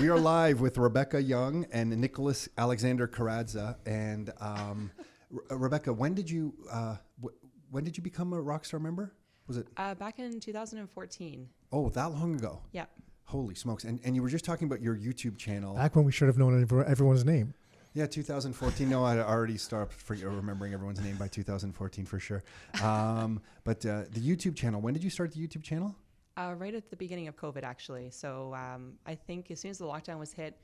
We are live with Rebecca Young and Nicholas Alexander Karadza. And Rebecca, when did you become a Rockstar member? Was it back in 2014? Oh, that long ago. Yeah. Holy smokes! And you were just talking about your YouTube channel. Back when we should have known everyone's name. Yeah, 2014. No, I already stopped remembering everyone's name by 2014 for sure. But the YouTube channel. When did you start the YouTube channel? Right at the beginning of COVID, actually. So I think as soon as the lockdown was hit,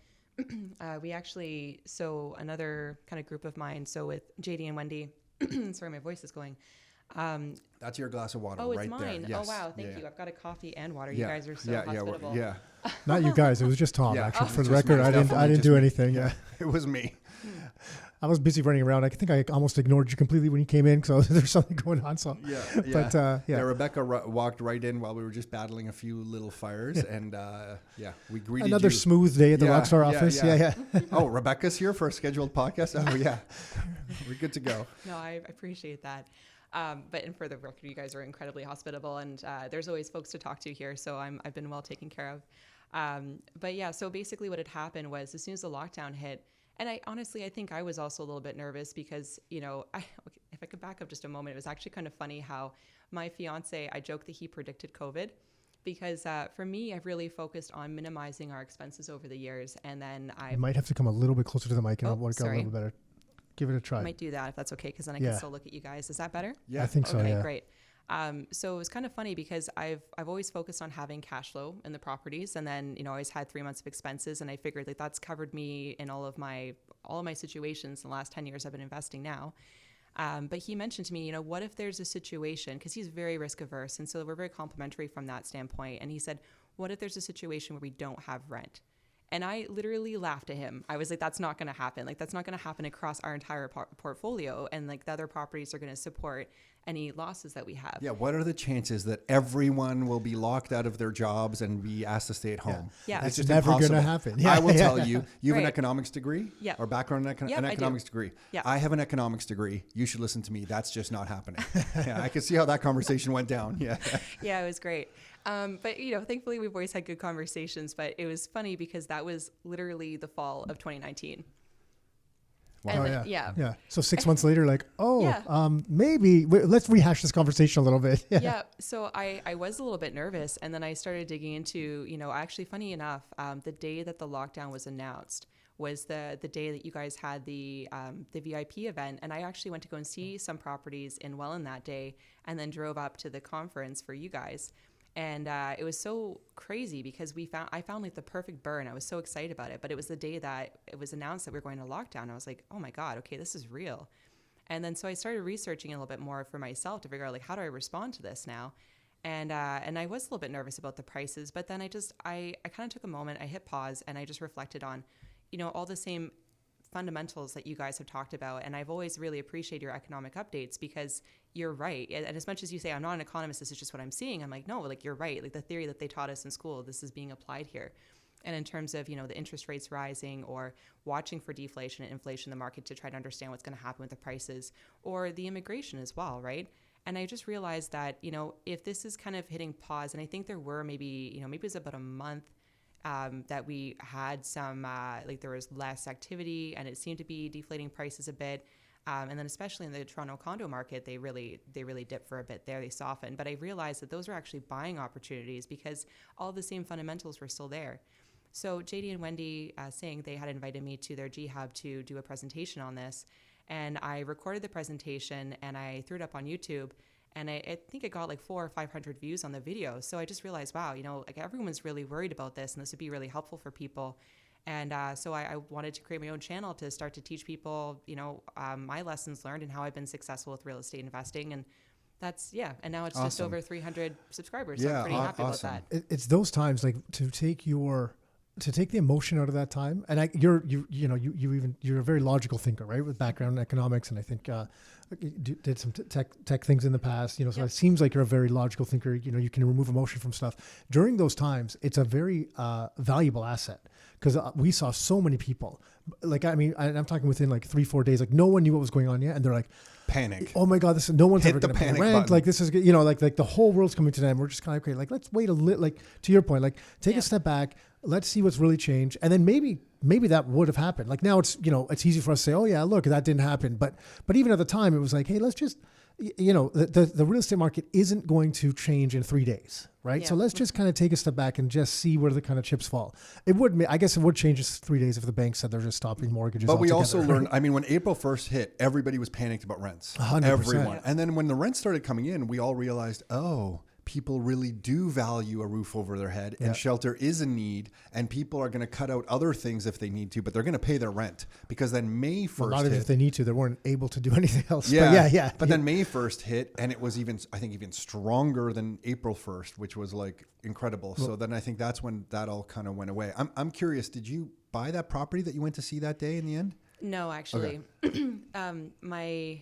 we actually, so another kind of group of mine, so with JD and Wendy, sorry, my voice is going. That's your glass of water right there. Oh, it's mine. Yes. Oh, wow. Thank you. I've got a coffee and water. You guys are so hospitable. Yeah. Not you guys. It was just Tom, actually. For the Just record, me. I didn't do anything. Yeah. It was me. I was busy running around. I think I almost ignored you completely when you came in because there's something going on. So But Rebecca walked right in while we were just battling a few little fires, and we greeted another you. smooth day at the Rockstar office. Yeah. Oh, Rebecca's here for a scheduled podcast. Oh yeah, we're good to go. No, I appreciate that. But for the record, you guys are incredibly hospitable, and there's always folks to talk to here, so I've been well taken care of. But yeah, so basically what had happened was as soon as the lockdown hit, and I think I was also a little bit nervous because, if I could back up just a moment, it was actually kind of funny how my fiance, I joked that he predicted COVID because for me, I've really focused on minimizing our expenses over the years. And then I might have to come a little bit closer to the mic and I'll work out a sorry. little better. Give it a try. I might do that if that's okay, because then I can still look at you guys. Is that better? Yeah, I think so. Okay, yeah. Great. So it was kind of funny because I've always focused on having cash flow in the properties, and then I always had 3 months of expenses, and I figured like that's covered me in all of my situations in the last 10 years I've been investing now. But he mentioned to me, what if there's a situation, because he's very risk averse, and so we're very complimentary from that standpoint. And he said, what if there's a situation where we don't have rent? And I literally laughed at him. I was like, that's not going to happen. Like, that's not going to happen across our entire portfolio. And like the other properties are going to support any losses that we have. Yeah. What are the chances that everyone will be locked out of their jobs and be asked to stay at home? Yeah. It's just never going to impossible. happen. Yeah. I will tell you, you have an Right. economics degree or background in an economics degree. Yeah. I have an economics degree. You should listen to me. That's just not happening. Yeah, I could see how that conversation went down. Yeah. Yeah, it was great. But, thankfully we've always had good conversations, but it was funny because that was literally the fall of 2019. Wow. And Oh, then- yeah. So 6 months later, like, Yeah. maybe let's rehash this conversation a little bit. Yeah. So I was a little bit nervous, and then I started digging into, actually funny enough, the day that the lockdown was announced was the day that you guys had the VIP event. And I actually went to go and see some properties in Welland that day, and then drove up to the conference for you guys. And it was so crazy because I found like the perfect burn. I was so excited about it, but it was the day that it was announced that we were going to lockdown. I was like, oh my God, okay, this is real. And then so I started researching a little bit more for myself to figure out like, how do I respond to this now? And I was a little bit nervous about the prices, but then I kind of took a moment, I hit pause, and I just reflected on, all the same fundamentals that you guys have talked about. And I've always really appreciated your economic updates because you're right. And as much as you say, I'm not an economist, this is just what I'm seeing. I'm like, no, like you're right. Like the theory that they taught us in school, this is being applied here. And in terms of, the interest rates rising or watching for deflation and inflation in the market to try to understand what's going to happen with the prices, or the immigration as well, right? And I just realized that, if this is kind of hitting pause, and I think there were maybe it was about a month that we had some, there was less activity and it seemed to be deflating prices a bit. And then especially in the Toronto condo market, they really dipped for a bit there, they softened. But I realized that those were actually buying opportunities because all the same fundamentals were still there. So JD and Wendy saying they had invited me to their G Hub to do a presentation on this. And I recorded the presentation and I threw it up on YouTube. And I think it got like 400 or 500 views on the video. So I just realized, wow, like everyone's really worried about this and this would be really helpful for people. And so I wanted to create my own channel to start to teach people, my lessons learned and how I've been successful with real estate investing. And that's, and now it's just Awesome. over 300 subscribers. So I'm pretty happy awesome. about that. It's those times like to take the emotion out of that time. And you're a very logical thinker, right? With background in economics. And I think you did some tech things in the past, so It seems like you're a very logical thinker. You can remove emotion from stuff. During those times, it's a very valuable asset because we saw so many people. Like, I'm talking within like 3-4 days, like no one knew what was going on yet. And they're like, panic. Oh my God, no one's Hit ever the going to pay panic rent. button. Like this is, like the whole world's coming to an end. We're just kind of, okay, like let's wait like to your point, like take a Yep. step back. Let's see what's really changed. And then maybe that would have happened. Like now it's, it's easy for us to say, oh yeah, look, that didn't happen. But even at the time it was like, hey, let's just, the real estate market isn't going to change in 3 days. Right. So Yeah. let's just kind of take a step back and just see where the kind of chips fall. I guess it would change in 3 days if the bank said they're just stopping mortgages. But we altogether, also right? learned, I mean, when April 1st hit, everybody was panicked about rents. 100%. Everyone. Yeah. And then when the rents started coming in, we all realized, oh, people really do value a roof over their head Yeah. and shelter is a need. And people are going to cut out other things if they need to, but they're going to pay their rent because then May 1st Well, not hit. if they need to. They weren't able to do anything else. Yeah, But yeah. But then May 1st hit, and it was even stronger than April 1st, which was like incredible. So then I think that's when that all kind of went away. I'm curious, did you buy that property that you went to see that day in the end? No, actually, I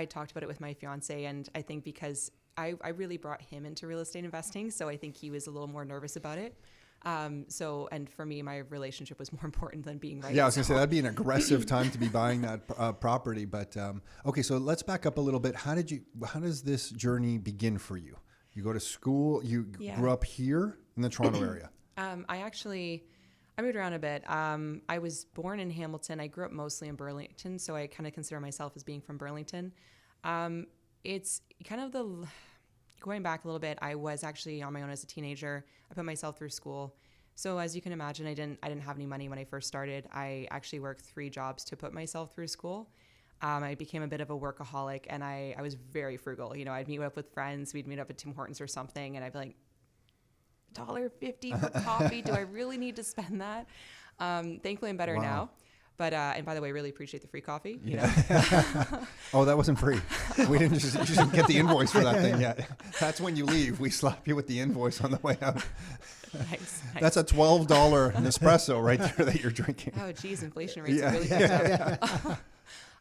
talked about it with my fiance, and I think because I really brought him into real estate investing, so I think he was a little more nervous about it. And for me, my relationship was more important than being right. Yeah, I was gonna say So- that'd be an aggressive time to be buying that property. But okay, so let's back up a little bit. How does this journey begin for you? You go to school. You Yeah. grew up here in the Toronto area. I moved around a bit. I was born in Hamilton. I grew up mostly in Burlington, so I kind of consider myself as being from Burlington. It's kind of going back a little bit. I was actually on my own as a teenager. I put myself through school. So as you can imagine, I didn't have any money when I first started. I actually worked 3 jobs to put myself through school. I became a bit of a workaholic, and I was very frugal. I'd meet up with friends. We'd meet up at Tim Hortons or something, and I'd be like, $1.50 for coffee. Do I really need to spend that? Thankfully, I'm better Wow. now. But and by the way, really appreciate the free coffee. Oh, that wasn't free. We didn't you just didn't get the invoice for that thing yet. That's when you leave. We slap you with the invoice on the way out. Nice. That's a $12 Nespresso right there that you're drinking. Oh, geez, inflation rates Yeah. are really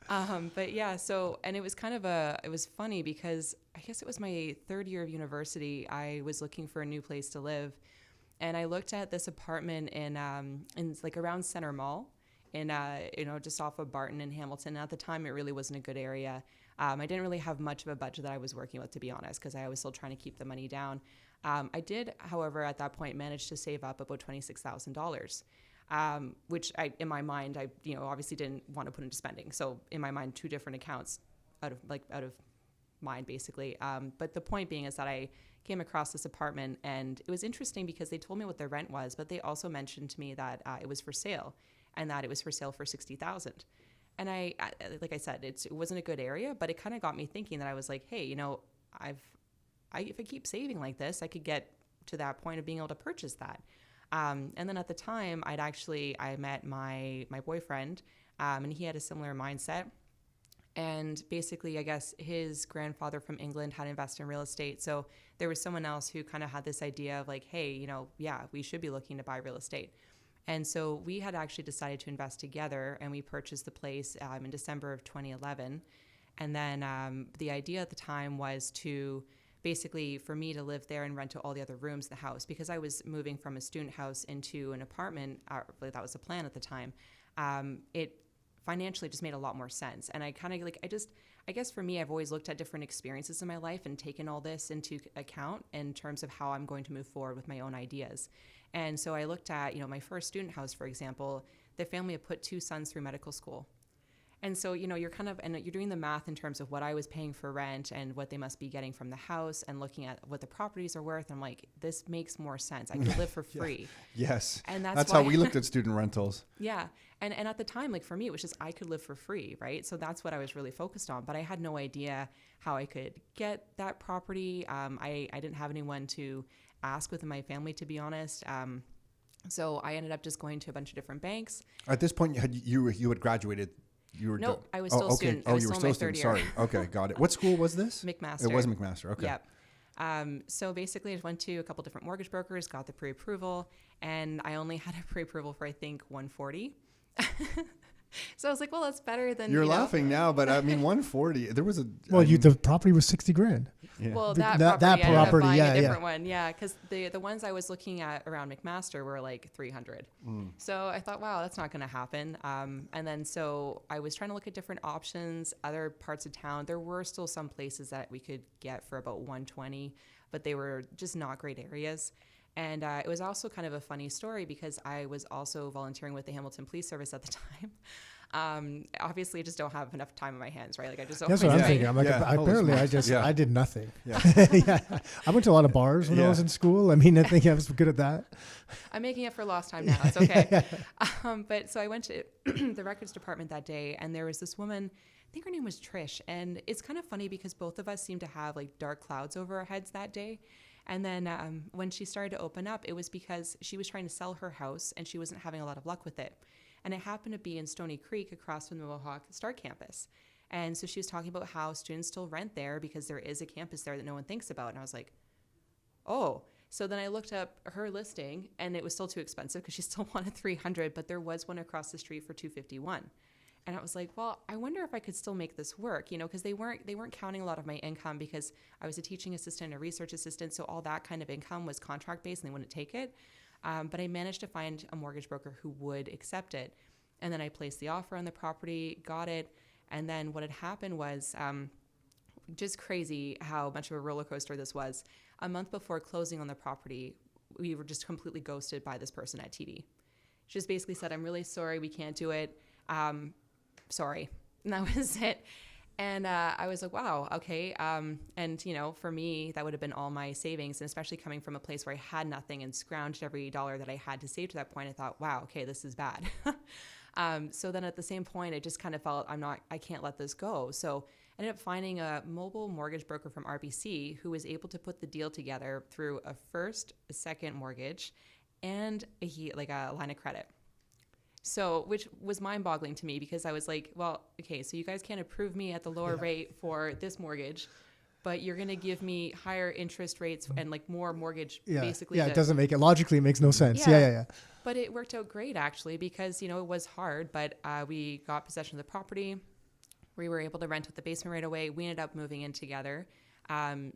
good. But yeah, so, and it was it was funny because I guess it was my 3rd year of university. I was looking for a new place to live, and I looked at this apartment in like around Center Mall, in just off of Barton in Hamilton. And at the time, it really wasn't a good area. I didn't really have much of a budget that I was working with, to be honest, because I was still trying to keep the money down. I did, however, at that point manage to save up about $26,000. Which in my mind, I obviously didn't want to put into spending. So in my mind, 2 different accounts out of mind, basically. But the point being is that I came across this apartment, and it was interesting because they told me what the rent was, but they also mentioned to me that it was for sale, and that it was for sale for $60,000. And I like I said, it wasn't a good area, but it kind of got me thinking that I was like, hey, if I keep saving like this, I could get to that point of being able to purchase that. And then at the time, I met my boyfriend, and he had a similar mindset. And basically, I guess his grandfather from England had invested in real estate. So there was someone else who kind of had this idea of like, hey, we should be looking to buy real estate. And so we had actually decided to invest together, and we purchased the place in December of 2011. And then the idea at the time was to basically for me to live there and rent to all the other rooms in the house, because I was moving from a student house into an apartment. That was the plan at the time. It financially just made a lot more sense. And I kind of I guess for me, I've always looked at different experiences in my life and taken all this into account in terms of how I'm going to move forward with my own ideas. And so I looked at, my first student house, for example. The family had put 2 sons through medical school. And so, you're you're doing the math in terms of what I was paying for rent and what they must be getting from the house, and looking at what the properties are worth. I'm like, this makes more sense. I could live for free. Yes. And that's why, how we looked at student rentals. Yeah. And at the time, like for me, it was just, I could live for free. Right. So that's what I was really focused on, but I had no idea how I could get that property. I didn't have anyone to ask within my family, to be honest. So I ended up just going to a bunch of different banks. At this point, you had graduated. You were Nope, I was still a okay. student. I was you were still still in my a third student. year. Sorry. Okay, got it. What school was this? McMaster. It was McMaster. Okay. Yep. So basically, I went to a couple different mortgage brokers, got the pre-approval, and I only had a pre-approval for, I think, $140. So I was like, well, that's better than, You're you know, laughing now, but I mean, 140. There was a. Well, I mean, the property was 60 grand. yeah. Well, That- that, that property, I ended up property, buying yeah, a yeah. different one. Yeah, because the ones I was looking at around McMaster were like 300. So I thought, wow, that's not going to happen. And then so I was trying to look at different options, other parts of town. There were still some places that we could get for about 120, but they were just not great areas. And it was also kind of a funny story because I was also volunteering with the Hamilton Police Service at the time. Obviously, I just don't have enough time on my hands, right? Like I just don't. That's what I'm Yeah. thinking. I'm like, Yeah. Holy apparently smokes. Yeah. I did nothing. Yeah. Yeah. I went to a lot of bars when I Yeah. was in school. I mean, I think I was good at that. I'm making it for lost time now. It's okay. But so I went to the records department that day, and there was this woman. I think her name was Trish, and it's kind of funny because both of us seemed to have like dark clouds over our heads that day. And then when she started to open up, it was because she was trying to sell her house, and she wasn't having a lot of luck with it. And it happened to be in Stony Creek across from the Mohawk Star campus. And so she was talking about how students still rent there because there is a campus there that no one thinks about. And I was like, oh. So then I looked up her listing, and it was still too expensive because she still wanted 300, but there was one across the street for 251. And I was like, well, I wonder if I could still make this work, you know, because they weren't counting a lot of my income because I was a teaching assistant, a research assistant, so all that kind of income was contract based, and they wouldn't take it. But I managed to find a mortgage broker who would accept it, and then I placed the offer on the property, got it, and then what had happened was just crazy how much of a roller coaster this was. A month before closing on the property, we were just completely ghosted by this person at TD. She just basically said, "I'm really sorry, we can't do it." Sorry. And that was it. And I was like, wow, okay. And, you know, for me, that would have been all my savings. And especially coming from a place where I had nothing and scrounged every dollar that I had to save to that point, I thought, wow, okay, this is bad. So then at the same point, I just kind of felt I can't let this go. So I ended up finding a mobile mortgage broker from RBC who was able to put the deal together through a first, a second mortgage, and a line of credit. So, which was mind-boggling to me because I was like, well, okay, so you guys can't approve me at the lower rate for this mortgage, but you're going to give me higher interest rates and like more mortgage, basically. Yeah, it doesn't make it logically. It makes no sense. Yeah. But it worked out great actually because, you know, it was hard, but we got possession of the property. We were able to rent with the basement right away. We ended up moving in together.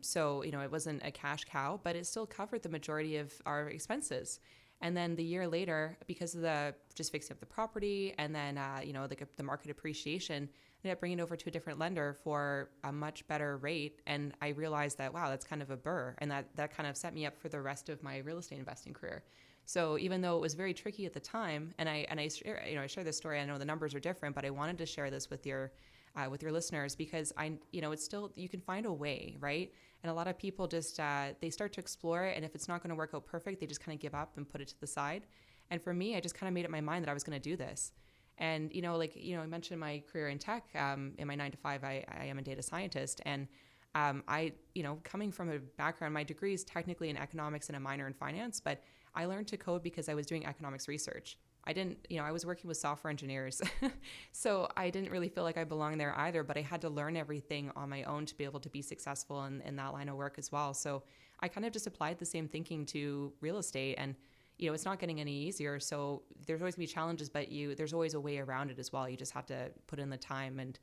So, you know, it wasn't a cash cow, but it still covered the majority of our expenses. And then the year later, because of the just fixing up the property and then, you know, like the market appreciation, I ended up bringing it over to a different lender for a much better rate. And I realized that, wow, that's kind of a burr. And that kind of set me up for the rest of my real estate investing career. So even though it was very tricky at the time, and I share this story, I know the numbers are different, but I wanted to share this with your listeners because it's still, you can find a way, right? And a lot of people just, they start to explore it. And if it's not going to work out perfect, they just kind of give up and put it to the side. And for me, I just kind of made up my mind that I was going to do this. And, I mentioned my career in tech, in my 9 to 5, I am a data scientist. And coming from a background, my degree is technically in economics and a minor in finance, but I learned to code because I was doing economics research. I was working with software engineers, so I didn't really feel like I belonged there either, but I had to learn everything on my own to be able to be successful in that line of work as well. So I kind of just applied the same thinking to real estate, and, it's not getting any easier. So there's always gonna be challenges, but there's always a way around it as well. You just have to put in the time and,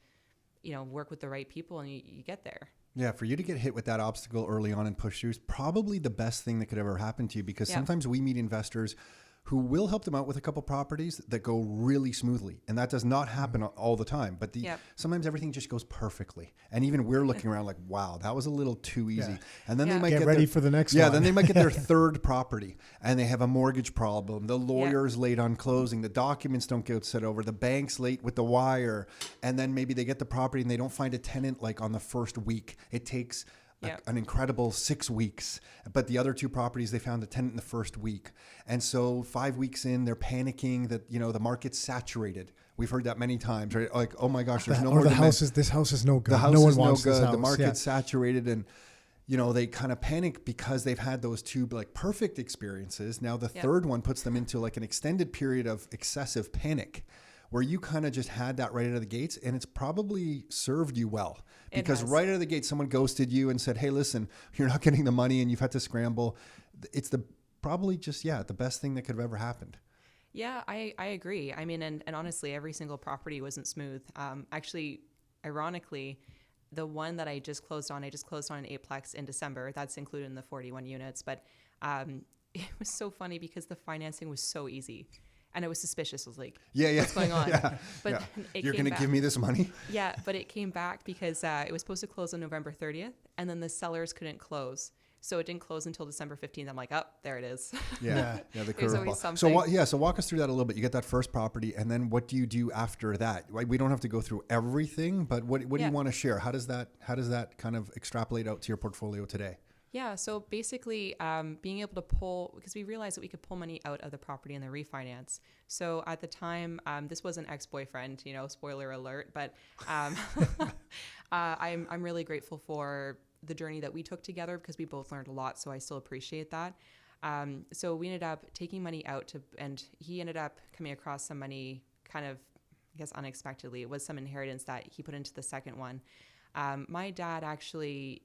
work with the right people, and you get there. Yeah, for you to get hit with that obstacle early on and push through is probably the best thing that could ever happen to you, because sometimes we meet investors who will help them out with a couple properties that go really smoothly. And that does not happen all the time. But sometimes everything just goes perfectly. And even we're looking around like, wow, that was a little too easy. Yeah. And then they might get ready for the next one. Yeah, then they might get their third property and they have a mortgage problem. The lawyer's late on closing. The documents don't get sent over. The bank's late with the wire. And then maybe they get the property and they don't find a tenant like on the first week. It takes an incredible 6 weeks, but the other two properties, they found a tenant in the first week. And so 5 weeks in, they're panicking that, the market's saturated. We've heard that many times, right? Like, oh my gosh, there's no more this house is no good. The house no one is no wants good. this house. The market's saturated, and they kind of panic because they've had those two like perfect experiences. Now the third one puts them into like an extended period of excessive panic, where you kind of just had that right out of the gates, and it's probably served you well, because right out of the gate, someone ghosted you and said, hey, listen, you're not getting the money and you've had to scramble. It's probably just the best thing that could have ever happened. Yeah, I agree. I mean, and honestly, every single property wasn't smooth. Actually, ironically, the one that I just closed on an eightplex in December. That's included in the 41 units. But it was so funny because the financing was so easy. And I was suspicious. I was like, Yeah. what's going on? Yeah. But Yeah. then it You're came going to back. give me this money? Yeah, but it came back because it was supposed to close on November 30th, and then the sellers couldn't close. So it didn't close until December 15th. I'm like, oh, there it is. Yeah. Yeah. The There's always curveball. something. So walk us through that a little bit. You get that first property, and then what do you do after that? Like, we don't have to go through everything, but what do Yeah. you want to share? How does that kind of extrapolate out to your portfolio today? Yeah, so basically being able to pull, because we realized that we could pull money out of the property in the refinance. So at the time, this was an ex-boyfriend, spoiler alert, but I'm really grateful for the journey that we took together because we both learned a lot, so I still appreciate that. So we ended up taking money out and he ended up coming across some money kind of, I guess, unexpectedly. It was some inheritance that he put into the second one. My dad actually,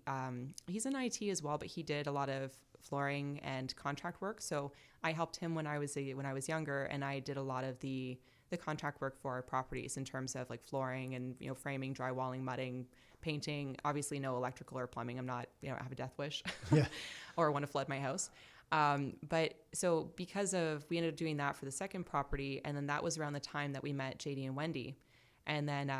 he's in IT as well, but he did a lot of flooring and contract work. So I helped him when I was younger, and I did a lot of the contract work for our properties in terms of like flooring and framing, drywalling, mudding, painting. Obviously, no electrical or plumbing. I'm not I have a death wish, Yeah. or want to flood my house. But so we ended up doing that for the second property, and then that was around the time that we met JD and Wendy. And then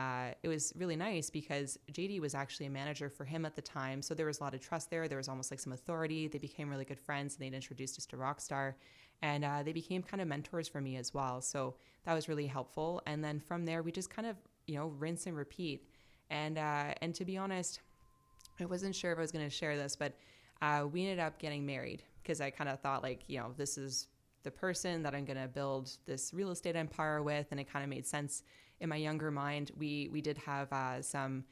it was really nice because JD was actually a manager for him at the time. So there was a lot of trust there. There was almost like some authority. They became really good friends, and they'd introduced us to Rockstar. And they became kind of mentors for me as well. So that was really helpful. And then from there, we just kind of, rinse and repeat. And to be honest, I wasn't sure if I was going to share this, but we ended up getting married because I kind of thought like, this is the person that I'm going to build this real estate empire with. And it kind of made sense in my younger mind. We did have some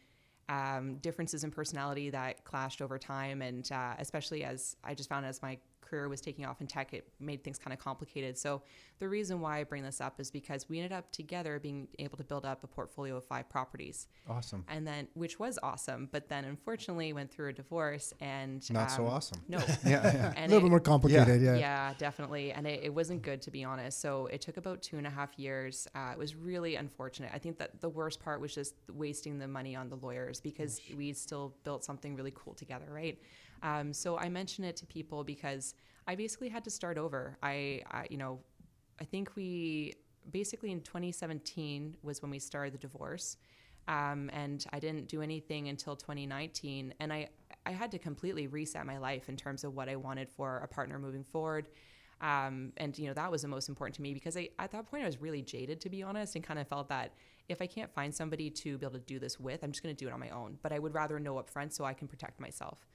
differences in personality that clashed over time. And especially as I just found as my career was taking off in tech, it made things kind of complicated. So the reason why I bring this up is because we ended up together being able to build up a portfolio of 5 properties. Awesome. And then, which was awesome, but then unfortunately went through a divorce and Not so awesome. No. Yeah. A And little bit more complicated. Yeah. yeah, definitely. And it wasn't good, to be honest. So it took about 2.5 years. It was really unfortunate. I think that the worst part was just wasting the money on the lawyers because we still built something really cool together, right? So I mention it to people because I basically had to start over. I think we basically in 2017 was when we started the divorce. And I didn't do anything until 2019. And I had to completely reset my life in terms of what I wanted for a partner moving forward. And that was the most important to me because at that point I was really jaded, to be honest, and kind of felt that if I can't find somebody to be able to do this with, I'm just going to do it on my own. But I would rather know up front so I can protect myself.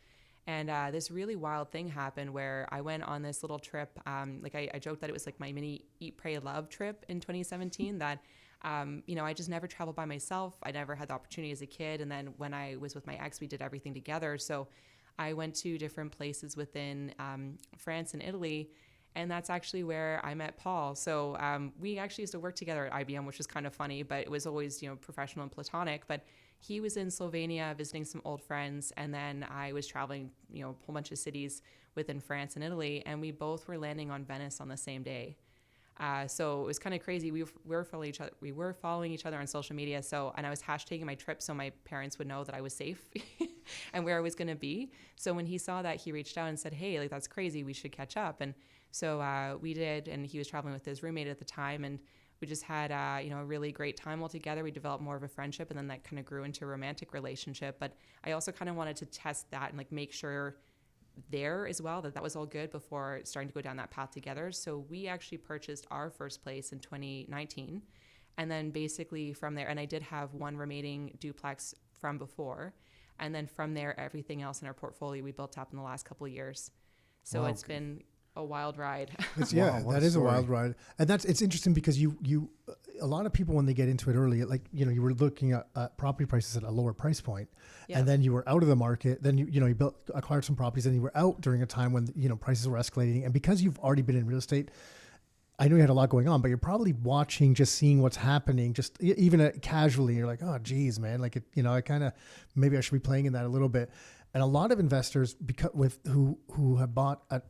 And this really wild thing happened where I went on this little trip. I joked that it was like my mini Eat, Pray, Love trip in 2017 that, I just never traveled by myself. I never had the opportunity as a kid. And then when I was with my ex, we did everything together. So I went to different places within France and Italy. And that's actually where I met Paul. So we actually used to work together at IBM, which was kind of funny, but it was always, professional and platonic. But he was in Slovenia visiting some old friends. And then I was traveling, a whole bunch of cities within France and Italy. And we both were landing on Venice on the same day. So it was kind of crazy. We were following each other on social media. And I was hashtagging my trip so my parents would know that I was safe and where I was going to be. So when he saw that, he reached out and said, "Hey, like that's crazy. We should catch up." And so we did. And he was traveling with his roommate at the time, and we just had a really great time all together. We developed more of a friendship, and then that kind of grew into a romantic relationship. But I also kind of wanted to test that and like make sure there as well that was all good before starting to go down that path together. So we actually purchased our first place in 2019, and then basically from there, and I did have one remaining duplex from before, and then from there everything else in our portfolio we built up in the last couple of years. So Wow. it's been a wild ride. Yeah, Wow, what that a is a story. wild ride, and it's interesting because you a lot of people when they get into it early, like you were looking at property prices at a lower price point, Yeah. and then you were out of the market. Then you acquired some properties, and you were out during a time when prices were escalating. And because you've already been in real estate, I know you had a lot going on, but you're probably watching, just seeing what's happening, just even casually. You're like, oh, geez, man, like I kind of maybe I should be playing in that a little bit. And a lot of investors who have bought at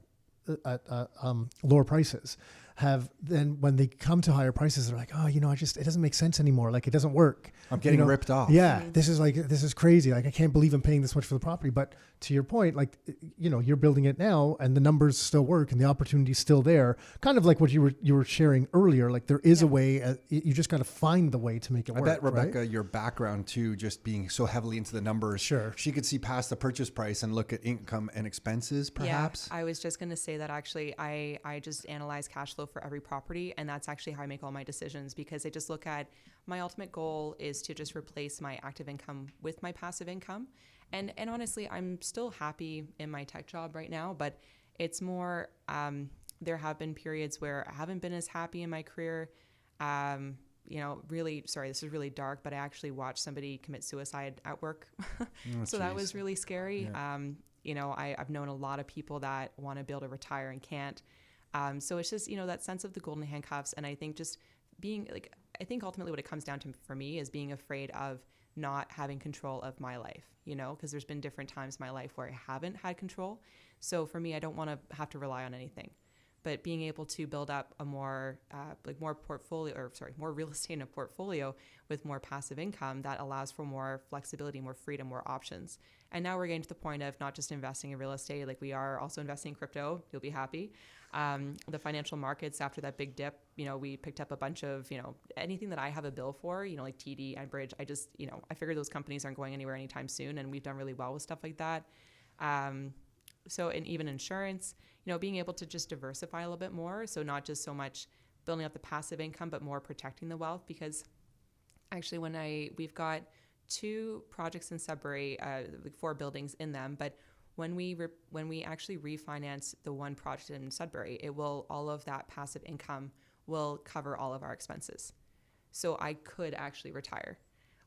lower prices, have then when they come to higher prices, they're like, oh, you know, it doesn't make sense anymore. Like it doesn't work. I'm getting You know, ripped off. Yeah, this is crazy. Like I can't believe I'm paying this much for the property. But to your point, like, you know, you're building it now and the numbers still work and the opportunity is still there. Kind of like what you were sharing earlier. Like there is a way, you just got to find the way to make it I work. bet Rebecca, right? your background too, just being so heavily into the numbers, Sure. she could see past the purchase price and look at income and expenses, perhaps. Yeah, I was just going to say that actually I just analyze cash flow for every property, and that's actually how I make all my decisions, because I just look at my ultimate goal is to just replace my active income with my passive income. And honestly, I'm still happy in my tech job right now, but it's more, there have been periods where I haven't been as happy in my career. You know, really, sorry, this is really dark, but I actually watched somebody commit suicide at work. So that was really scary. Yeah. You know, I've known a lot of people that want to be able to retire and can't. So it's just, you know, that sense of the golden handcuffs. And I think just being like, I think ultimately what it comes down to for me is being afraid of not having control of my life, you know, because there's been different times in my life where I haven't had control. So for me, I don't want to have to rely on anything. But being able to build up a more more real estate in a portfolio with more passive income that allows for more flexibility, more freedom, more options. And now we're getting to the point of not just investing in real estate, like we are also investing in crypto. You'll be happy. The financial markets after that big dip, you know, we picked up a bunch of, you know, anything that I have a bill for, you know, like TD, Enbridge. I figured those companies aren't going anywhere anytime soon, and we've done really well with stuff like that. So, and even insurance, you know, being able to just diversify a little bit more. So not just so much building up the passive income, but more protecting the wealth. Because actually we've got 2 projects in Sudbury, like 4 buildings in them. But when we actually refinance the one project in Sudbury, all of that passive income will cover all of our expenses. So I could actually retire,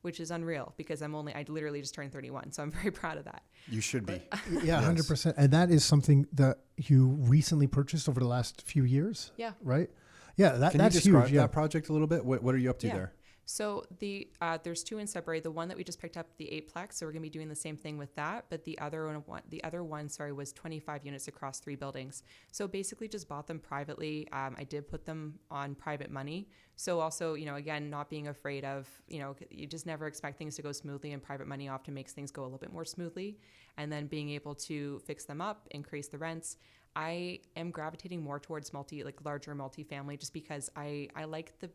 which is unreal because I literally just turned 31. So I'm very proud of that. You should be. Yeah, Yes. 100%. And that is something that you recently purchased over the last few years. Yeah. Right. Yeah. Can That's you describe huge. Yeah. that project a little bit? What are you up to Yeah. there? So there's 2 in Sudbury. The one that we just picked up, the 8-plex, so we're going to be doing the same thing with that. But the other one, was 25 units across 3 buildings. So basically just bought them privately. I did put them on private money. So also, you know, again, not being afraid of, you know, you just never expect things to go smoothly, and private money often makes things go a little bit more smoothly. And then being able to fix them up, increase the rents. I am gravitating more towards larger multifamily, just because I like the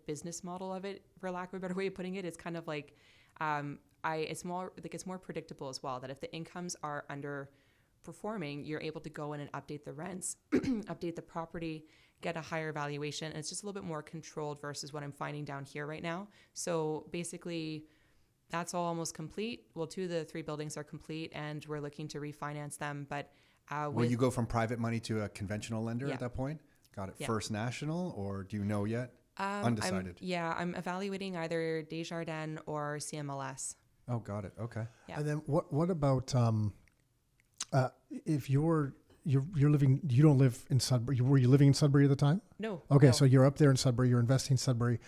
business model of it, for lack of a better way of putting it. It's kind of like, it's more predictable as well, that if the incomes are underperforming, you're able to go in and update the rents, update the property, get a higher valuation. And it's just a little bit more controlled versus what I'm finding down here right now. So basically that's all almost complete. Well, 2 of the 3 buildings are complete and we're looking to refinance them. But Will you go from private money to a conventional lender Yeah. at that point? Got it. Yeah. First National, or do you know yet? Undecided. I'm evaluating either Desjardins or CMLS. Oh, got it. Okay. Yeah. And then what about if you're living, you don't live in Sudbury. Were you living in Sudbury at the time? No. Okay, no. so you're up there in Sudbury. You're investing in Sudbury.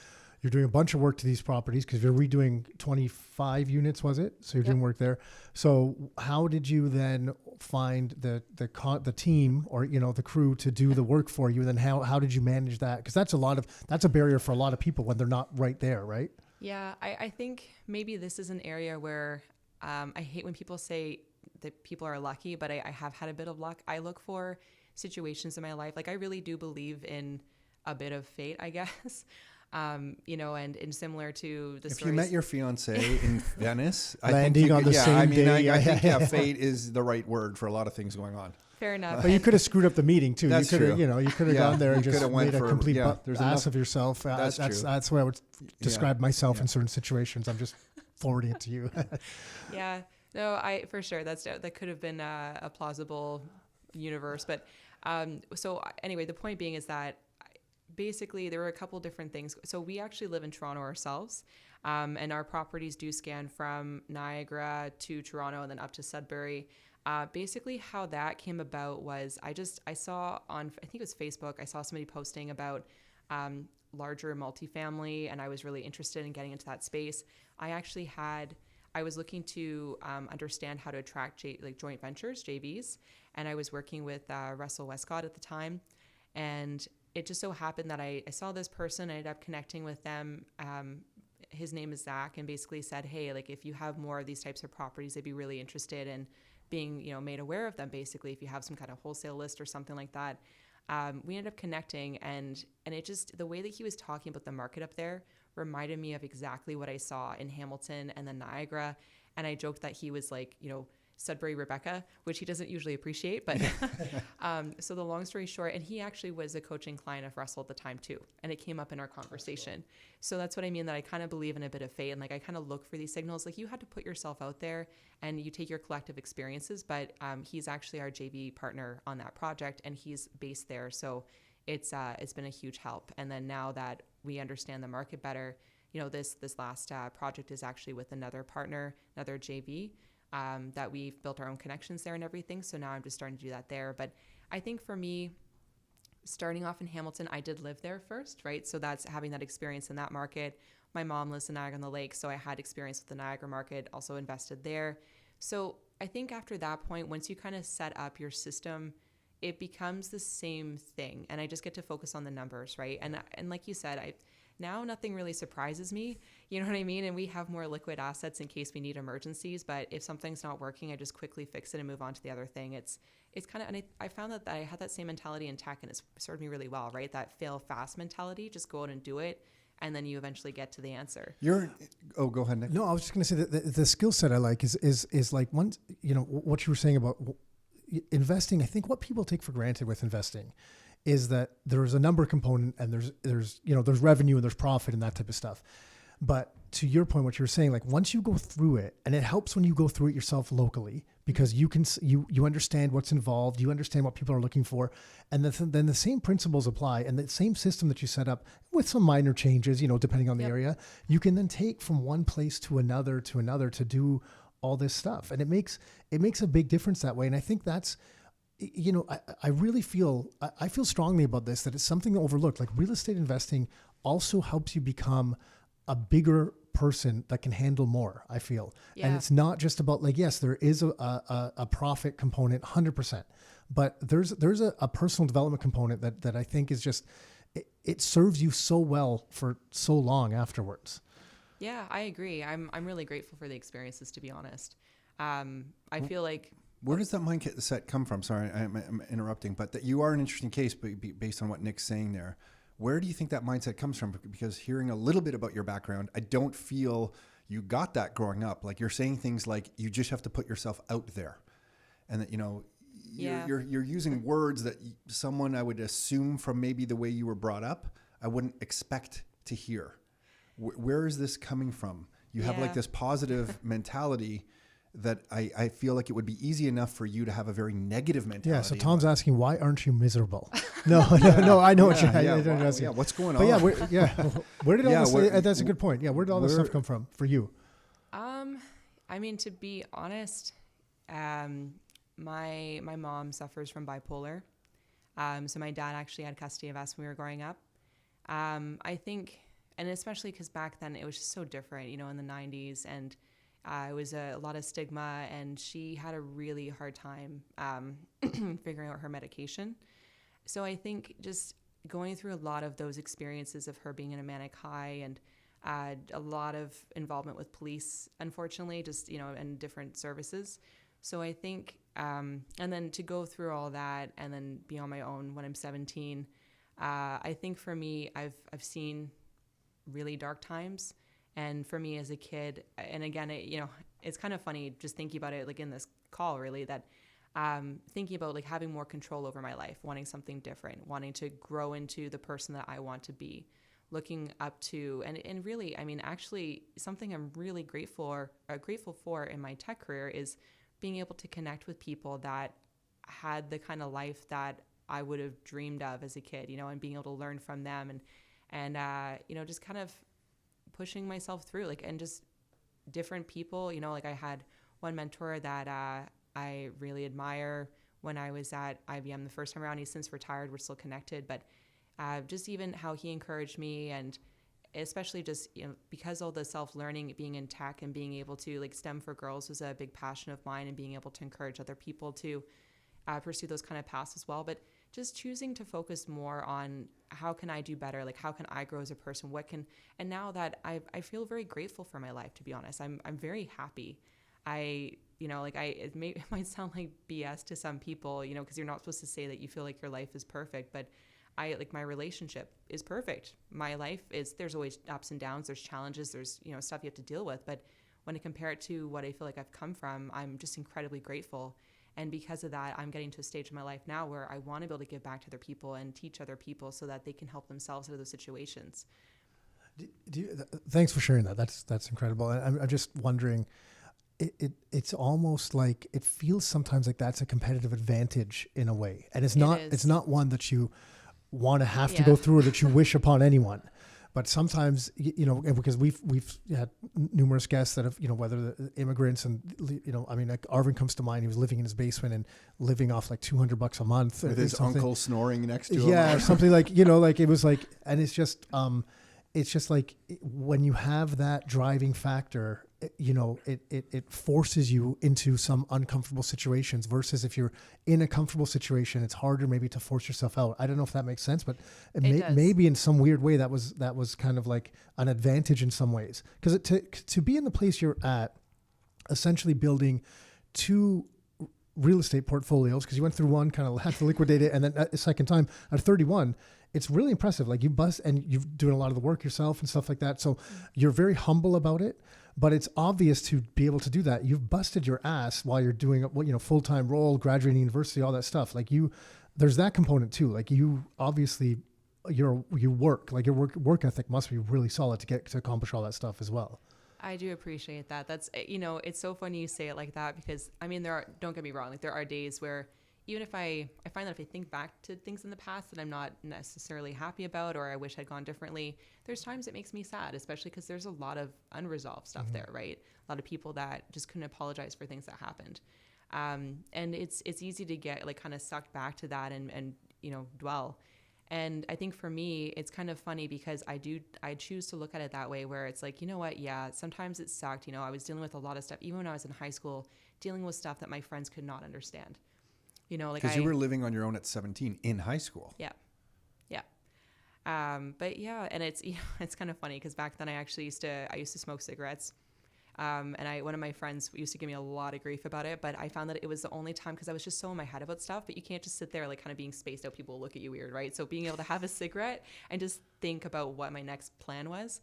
You're doing a bunch of work to these properties because you're redoing 25 units, was it? So you're doing work there. So how did you then find the team, or, you know, the crew to do the work for you? And then how did you manage that? Because that's a barrier for a lot of people when they're not right there, right? Yeah, I think maybe this is an area where I hate when people say that people are lucky, but I have had a bit of luck. I look for situations in my life. Like I really do believe in a bit of fate, I guess. You know, and similar to the If stories. you met your fiance in Venice, I think Landing you on could, the yeah, same I mean, day. I think fate is the right word for a lot of things going on. Fair enough. But you could have screwed up the meeting too. That's you could have, true. you could have Yeah, gone there and you just could have went made a for- complete yeah, there's ass enough- of yourself. That's true. That's where I would describe myself Yeah. in certain situations. I'm just forwarding it to you. Yeah, no, for sure that could have been a plausible universe. But so anyway, the point being is that basically there were a couple different things. So we actually live in Toronto ourselves, and our properties do scan from Niagara to Toronto and then up to Sudbury. Basically how that came about was I saw on, I think it was Facebook, I saw somebody posting about larger multifamily, and I was really interested in getting into that space. I was looking to understand how to attract joint ventures, JVs, and I was working with Russell Westcott at the time. And it just so happened that I saw this person, I ended up connecting with them. His name is Zach, and basically said, hey, like if you have more of these types of properties, I'd be really interested in being, made aware of them. Basically, if you have some kind of wholesale list or something like that. We ended up connecting, and it just, the way that he was talking about the market up there reminded me of exactly what I saw in Hamilton and then Niagara. And I joked that he was like, Sudbury Rebecca, which he doesn't usually appreciate. But so the long story short, and he actually was a coaching client of Russell at the time too. And it came up in our conversation. So that's what I mean, that I kind of believe in a bit of fate. And like, I kind of look for these signals. Like, you had to put yourself out there and you take your collective experiences. But he's actually our JV partner on that project, and he's based there. So it's been a huge help. And then now that we understand the market better, this last project is actually with another partner, another JV, that we've built our own connections there and everything. So now I'm just starting to do that there. But I think for me, starting off in Hamilton, I did live there first, right? So that's having that experience in that market. My mom lives in Niagara-on-the-Lake, so I had experience with the Niagara market, also invested there. So I think after that point, once you kind of set up your system, it becomes the same thing. And I just get to focus on the numbers, right? And like you said, now nothing really surprises me, you know what I mean? And we have more liquid assets in case we need emergencies. But if something's not working, I just quickly fix it and move on to the other thing. It's kind of, and I found that I had that same mentality in tech, and it's served me really well, right? That fail fast mentality, just go out and do it. And then you eventually get to the answer. Go ahead, Nick. No, I was just going to say that the skill set I like is like once, what you were saying about investing. I think what people take for granted with investing is that there's a number component, and there's revenue and there's profit and that type of stuff. But to your point, what you were saying, like once you go through it, and it helps when you go through it yourself locally, because you understand what's involved, you understand what people are looking for, and then the same principles apply, and the same system that you set up with some minor changes, depending on the area, you can then take from one place to another to do all this stuff, and it makes a big difference that way. And I think that's, I really feel strongly about this, that it's something overlooked. Like real estate investing also helps you become a bigger person that can handle more, I feel. Yeah. And it's not just about like, yes, there is a profit component 100%, but there's a personal development component that I think is just, it serves you so well for so long afterwards. Yeah, I agree. I'm really grateful for the experiences, to be honest. I feel like, where does that mindset come from? Sorry, I'm interrupting, but that you are an interesting case based on what Nick's saying there. Where do you think that mindset comes from? Because hearing a little bit about your background, I don't feel you got that growing up. Like you're saying things like you just have to put yourself out there, and that you're using words that someone I would assume from maybe the way you were brought up, I wouldn't expect to hear. Where is this coming from? You have like this positive mentality that I feel like it would be easy enough for you to have a very negative mentality. Yeah, so Tom's asking, why aren't you miserable? No, I know what you're asking. Yeah, what's going on? But where did all this, that's a good point. Yeah, where did all this stuff come from for you? I mean, to be honest, my mom suffers from bipolar. So my dad actually had custody of us when we were growing up. I think, and especially because back then it was just so different, in the 90s, and it was a lot of stigma, and she had a really hard time figuring out her medication. So I think just going through a lot of those experiences of her being in a manic high, and a lot of involvement with police, unfortunately, just, and different services. So I think, and then to go through all that and then be on my own when I'm 17, I think for me, I've seen really dark times. And for me as a kid, and again, it's kind of funny just thinking about it, like in this call, really, that thinking about like having more control over my life, wanting something different, wanting to grow into the person that I want to be, looking up to, and really, I mean, actually something I'm really grateful for in my tech career is being able to connect with people that had the kind of life that I would have dreamed of as a kid, and being able to learn from them, and just kind of pushing myself through, like, and just different people, like I had one mentor that I really admire when I was at IBM the first time around. He's since retired. We're still connected, but just even how he encouraged me, and especially just, because all the self-learning, being in tech and being able to, like, STEM for girls was a big passion of mine, and being able to encourage other people to pursue those kind of paths as well. But just choosing to focus more on how can I do better? Like, how can I grow as a person? And now that I feel very grateful for my life, to be honest. I'm very happy. It might sound like BS to some people, because you're not supposed to say that you feel like your life is perfect, but my relationship is perfect. My life there's always ups and downs, there's challenges, there's, stuff you have to deal with. But when I compare it to what I feel like I've come from, I'm just incredibly grateful. And because of that, I'm getting to a stage in my life now where I want to be able to give back to other people and teach other people so that they can help themselves out of those situations. Thanks for sharing that. That's incredible. And I'm just wondering, it's almost like it feels sometimes like that's a competitive advantage in a way, and it's not one that you want to have to go through or that you wish upon anyone. But sometimes, because we've had numerous guests that have, whether the immigrants and, like Arvin comes to mind. He was living in his basement and living off like $200 a month. With his uncle snoring next to him. Yeah, something like, like it was like, and it's just like when you have that driving factor, it forces you into some uncomfortable situations versus if you're in a comfortable situation, it's harder maybe to force yourself out. I don't know if that makes sense, but maybe in some weird way that was kind of like an advantage in some ways. Because to be in the place you're at, essentially building 2 real estate portfolios, because you went through one, kind of had to liquidate it, and then a second time at 31, it's really impressive. Like you bust, and you're doing a lot of the work yourself and stuff like that. So you're very humble about it. But it's obvious to be able to do that. You've busted your ass while you're doing a full-time role, graduating university, all that stuff. Like there's that component too. Like you obviously, you work, like your work ethic must be really solid to accomplish all that stuff as well. I do appreciate that. That's, it's so funny you say it like that because don't get me wrong. Like there are days where even if I find that if I think back to things in the past that I'm not necessarily happy about or I wish I'd gone differently, there's times it makes me sad, especially because there's a lot of unresolved stuff there, right? A lot of people that just couldn't apologize for things that happened. And it's easy to get like kind of sucked back to that and dwell. And I think for me, it's kind of funny because I choose to look at it that way where it's like, you know what? Yeah, sometimes it sucked. I was dealing with a lot of stuff, even when I was in high school, dealing with stuff that my friends could not understand. Because you were living on your own at 17 in high school. Yeah. But yeah, and it's kind of funny because back then I used to smoke cigarettes. And one of my friends used to give me a lot of grief about it, but I found that it was the only time because I was just so in my head about stuff, but you can't just sit there like kind of being spaced out. People look at you weird, right? So being able to have a cigarette and just think about what my next plan was,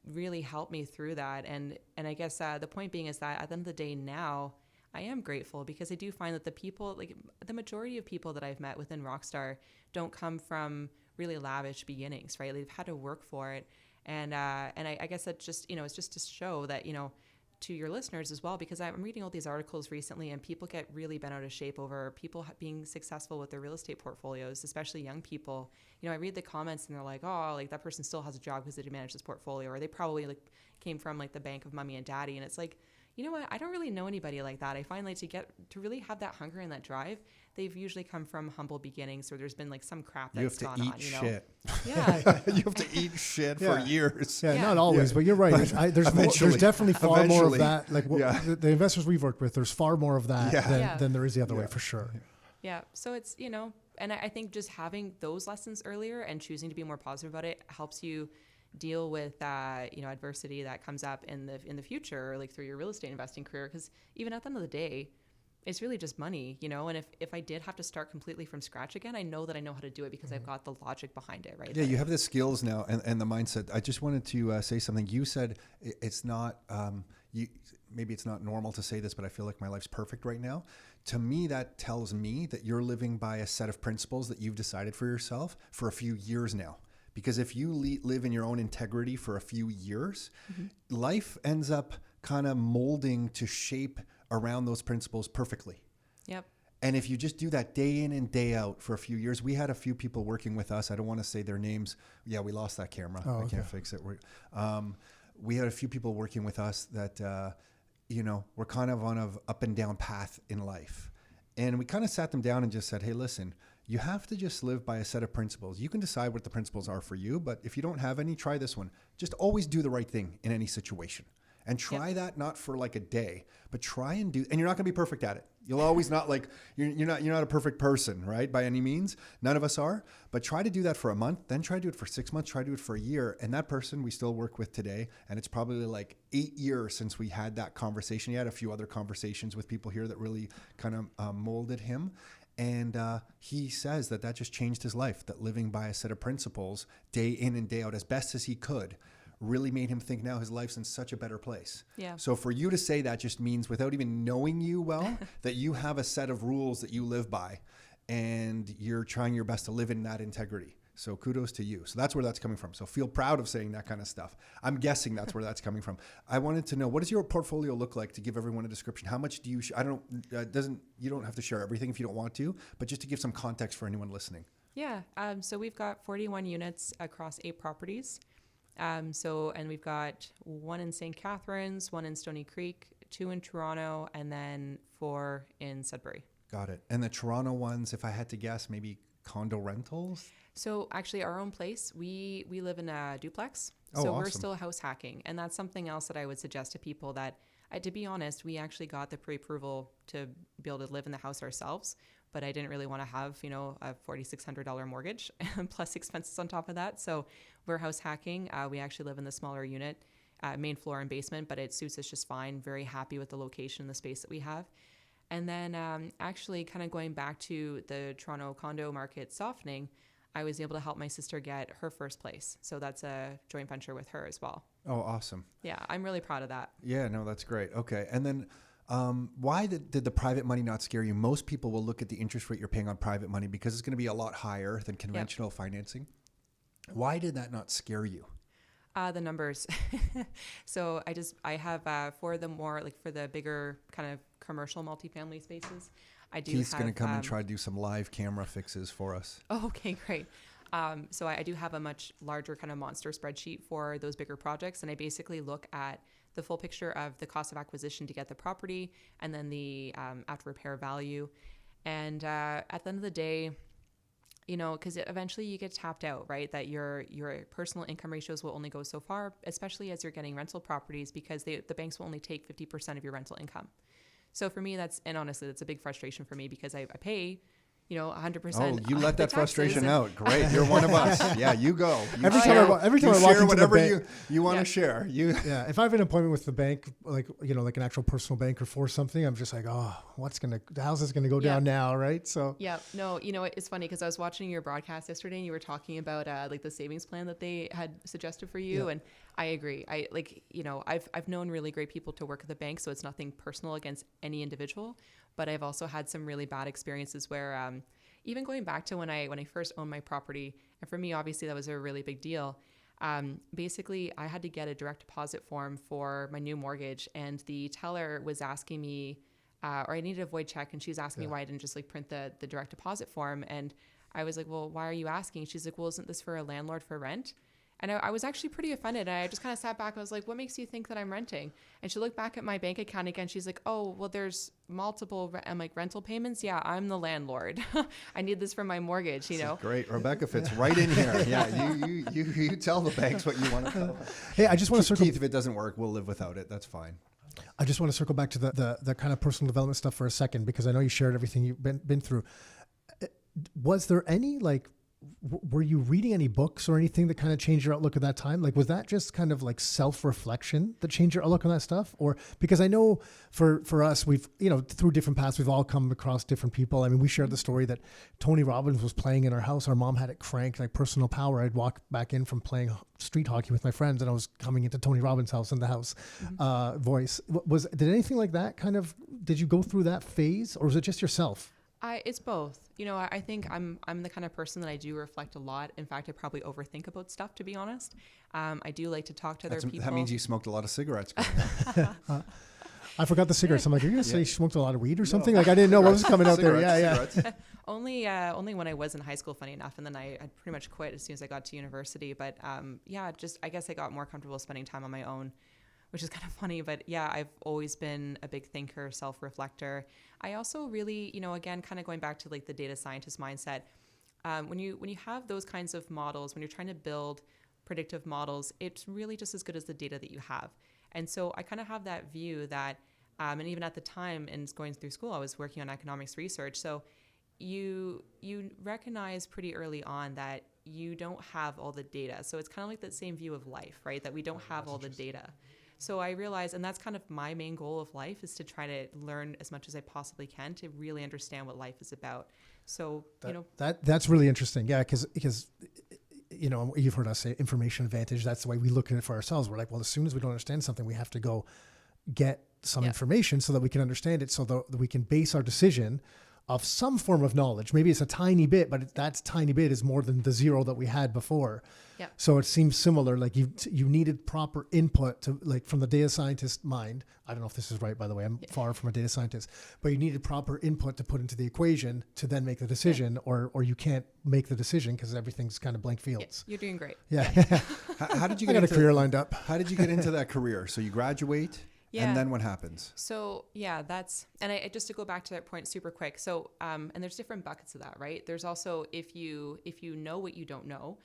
really helped me through that. And I guess the point being is that at the end of the day now, I am grateful because I do find that the majority of people that I've met within Rockstar don't come from really lavish beginnings, right? They've had to work for it. And I guess that just, it's just to show that, to your listeners as well, because I'm reading all these articles recently and people get really bent out of shape over people being successful with their real estate portfolios, especially young people. I read the comments and they're like, oh, like that person still has a job because they manage this portfolio, or they probably like came from like the bank of mommy and daddy. And it's like, you know what? I don't really know anybody like that. I find like to really have that hunger and that drive, they've usually come from humble beginnings where there's been like some crap that's gone on. You have to eat shit. Yeah. You have to eat shit for years. Yeah, not always, but you're right. There's definitely far more of that. Like the investors we've worked with, there's far more of that than there is the other way for sure. Yeah. So it's, and I think just having those lessons earlier and choosing to be more positive about it helps you deal with adversity that comes up in the future, like through your real estate investing career. Because even at the end of the day, it's really just money, and if I did have to start completely from scratch again, I know that I know how to do it because I've got the logic behind it, right? Yeah, you have the skills now and the mindset. I just wanted to say something. You said it's not maybe it's not normal to say this, but I feel like my life's perfect right now. To me, that tells me that you're living by a set of principles that you've decided for yourself for a few years now. Because if you live in your own integrity for a few years, life ends up kind of molding to shape around those principles perfectly. Yep. And if you just do that day in and day out for a few years, we had a few people working with us. I don't want to say their names. Yeah, we lost that camera. I can't fix it. We had a few people working with us that, were kind of on an up and down path in life. And we kind of sat them down and just said, hey, listen, you have to just live by a set of principles. You can decide what the principles are for you, but if you don't have any, try this one. Just always do the right thing in any situation. And try that not for like a day, but try and do, and you're not going to be perfect at it. You'll always not like, you're not a perfect person, right? By any means. None of us are, but try to do that for a month, then try to do it for 6 months, try to do it for a year. And that person we still work with today. And it's probably like 8 years since we had that conversation. He had a few other conversations with people here that really kind of molded him. And he says that just changed his life, that living by a set of principles day in and day out as best as he could really made him think now his life's in such a better place. Yeah. So for you to say that just means, without even knowing you well, that you have a set of rules that you live by and you're trying your best to live in that integrity. So kudos to you. So that's where that's coming from. So feel proud of saying that kind of stuff. I'm guessing that's where that's coming from. I wanted to know, what does your portfolio look like, to give everyone a description? How much do you, you don't have to share everything if you don't want to, but just to give some context for anyone listening. Yeah. So we've got 41 units across 8 properties. And we've got 1 in St. Catharines, 1 in Stony Creek, 2 in Toronto, and then 4 in Sudbury. Got it. And the Toronto ones, if I had to guess, maybe condo rentals? So actually our own place, we live in a duplex. Oh, so we're awesome. still house hacking. And that's something else that I would suggest to people, that to be honest, we actually got the pre-approval to be able to live in the house ourselves, but I didn't really want to have, a $4,600 mortgage plus expenses on top of that. So we're house hacking. We actually live in the smaller unit, main floor and basement, but it suits us just fine. Very happy with the location and the space that we have. And then actually kind of going back to the Toronto condo market softening, I was able to help my sister get her first place. So that's a joint venture with her as well. Oh, awesome. Yeah, I'm really proud of that. Yeah, no, that's great. Okay. And then why did the private money not scare you? Most people will look at the interest rate you're paying on private money because it's going to be a lot higher than conventional financing. Why did that not scare you? The numbers. So I have for the more, like for the bigger kind of commercial multifamily spaces, I do Keith's have... going to come and try to do some live camera fixes for us. Oh, okay, great. So I do have a much larger kind of monster spreadsheet for those bigger projects. And I basically look at the full picture of the cost of acquisition to get the property, and then the after repair value. And at the end of the day, because eventually you get tapped out, right? That your personal income ratios will only go so far, especially as you're getting rental properties, because the banks will only take 50% of your rental income. So for me, and honestly, that's a big frustration for me, because I pay 100%. Oh, you let that frustration and out. Great. You're one of us. Yeah, you go. You Every share, time I walk you into share the whatever bank- you want to share. Yeah, if I have an appointment with the bank, like an actual personal banker for something, I'm just like, oh, how's this gonna go down now, right? So yeah, no, it's funny because I was watching your broadcast yesterday, and you were talking about like the savings plan that they had suggested for you, and I agree. I've known really great people to work at the bank, so it's nothing personal against any individual, but I've also had some really bad experiences where even going back to when I first owned my property, and for me, obviously that was a really big deal. Basically, I had to get a direct deposit form for my new mortgage, and the teller was asking me, or I needed a void check, and she was asking me why I didn't just print the direct deposit form. And I was like, well, why are you asking? She's like, well, isn't this for a landlord for rent? And I was actually pretty offended. And I just kind of sat back. And I was like, what makes you think that I'm renting? And she looked back at my bank account again. She's like, oh, well, there's multiple rental payments. Yeah, I'm the landlord. I need this for my mortgage, Great. Rebecca fits right in here. Yeah, you tell the banks what you want to tell them. Hey, I just want to circle. Keith, if it doesn't work, we'll live without it. That's fine. I just want to circle back to the kind of personal development stuff for a second, because I know you shared everything you've been through. Was there any were you reading any books or anything that kind of changed your outlook at that time? Like, was that just kind of like self-reflection that changed your outlook on that stuff? Or because I know for us, we've, through different paths, we've all come across different people. I mean, we shared the story that Tony Robbins was playing in our house. Our mom had it cranked, like Personal Power. I'd walk back in from playing street hockey with my friends, and I was coming into Tony Robbins' house in the house voice. Did anything like that did you go through that phase, or was it just yourself? It's both. I think I'm the kind of person that I do reflect a lot. In fact, I probably overthink about stuff, to be honest. I do like to talk to other people. That means you smoked a lot of cigarettes. I forgot the cigarettes. I'm like, are you going to say you smoked a lot of weed or something? Like, I didn't know what was coming out there. Yeah. Only when I was in high school, funny enough. And then I pretty much quit as soon as I got to university. But I guess I got more comfortable spending time on my own, which is kind of funny. But yeah, I've always been a big thinker, self-reflector. I also really, again, kind of going back to like the data scientist mindset, when you have those kinds of models, when you're trying to build predictive models, it's really just as good as the data that you have. And so I kind of have that view that, and even at the time and going through school, I was working on economics research. So you recognize pretty early on that you don't have all the data. So it's kind of like that same view of life, right? That we don't have all the data. So I realized, and that's kind of my main goal of life, is to try to learn as much as I possibly can to really understand what life is about. So, that's really interesting. Yeah. Because, you've heard us say information advantage. That's the way we look at it for ourselves. We're like, well, as soon as we don't understand something, we have to go get some information so that we can understand it, so that we can base our decision of some form of knowledge. Maybe it's a tiny bit, but that tiny bit is more than the zero that we had before. Yep. So it seems similar. Like you needed proper input to, like, from the data scientist mind. I don't know if this is right, by the way. I'm far from a data scientist, but you needed proper input to put into the equation to then make the decision, or you can't make the decision because everything's kind of blank fields. You're doing great. Yeah. How did you I get got a career lined up. How did you get into that career? So you graduate, Yeah. and then what happens? So that's, and I just to go back to that point super quick. So, and there's different buckets of that, right? There's also, if you know what you don't know,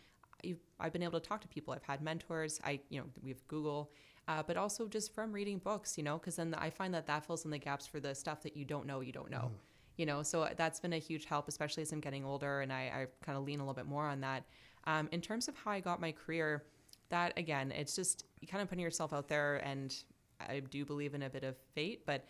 I've been able to talk to people. I've had mentors. We have Google, but also just from reading books, because then I find that fills in the gaps for the stuff that you don't know. So that's been a huge help, especially as I'm getting older, and I kind of lean a little bit more on that. In terms of how I got my career, that again, it's just kind of putting yourself out there, and I do believe in a bit of fate, but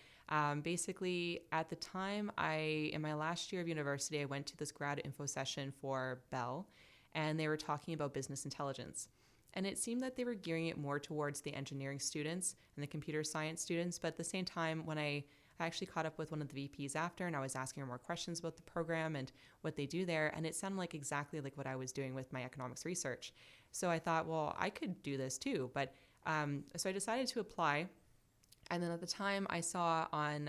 basically at the time in my last year of university, I went to this grad info session for Bell, and they were talking about business intelligence. And it seemed that they were gearing it more towards the engineering students and the computer science students. But at the same time, when I actually caught up with one of the VPs after, and I was asking her more questions about the program and what they do there, and it sounded like exactly like what I was doing with my economics research. So I thought, well, I could do this too. But so I decided to apply. And then at the time, I saw on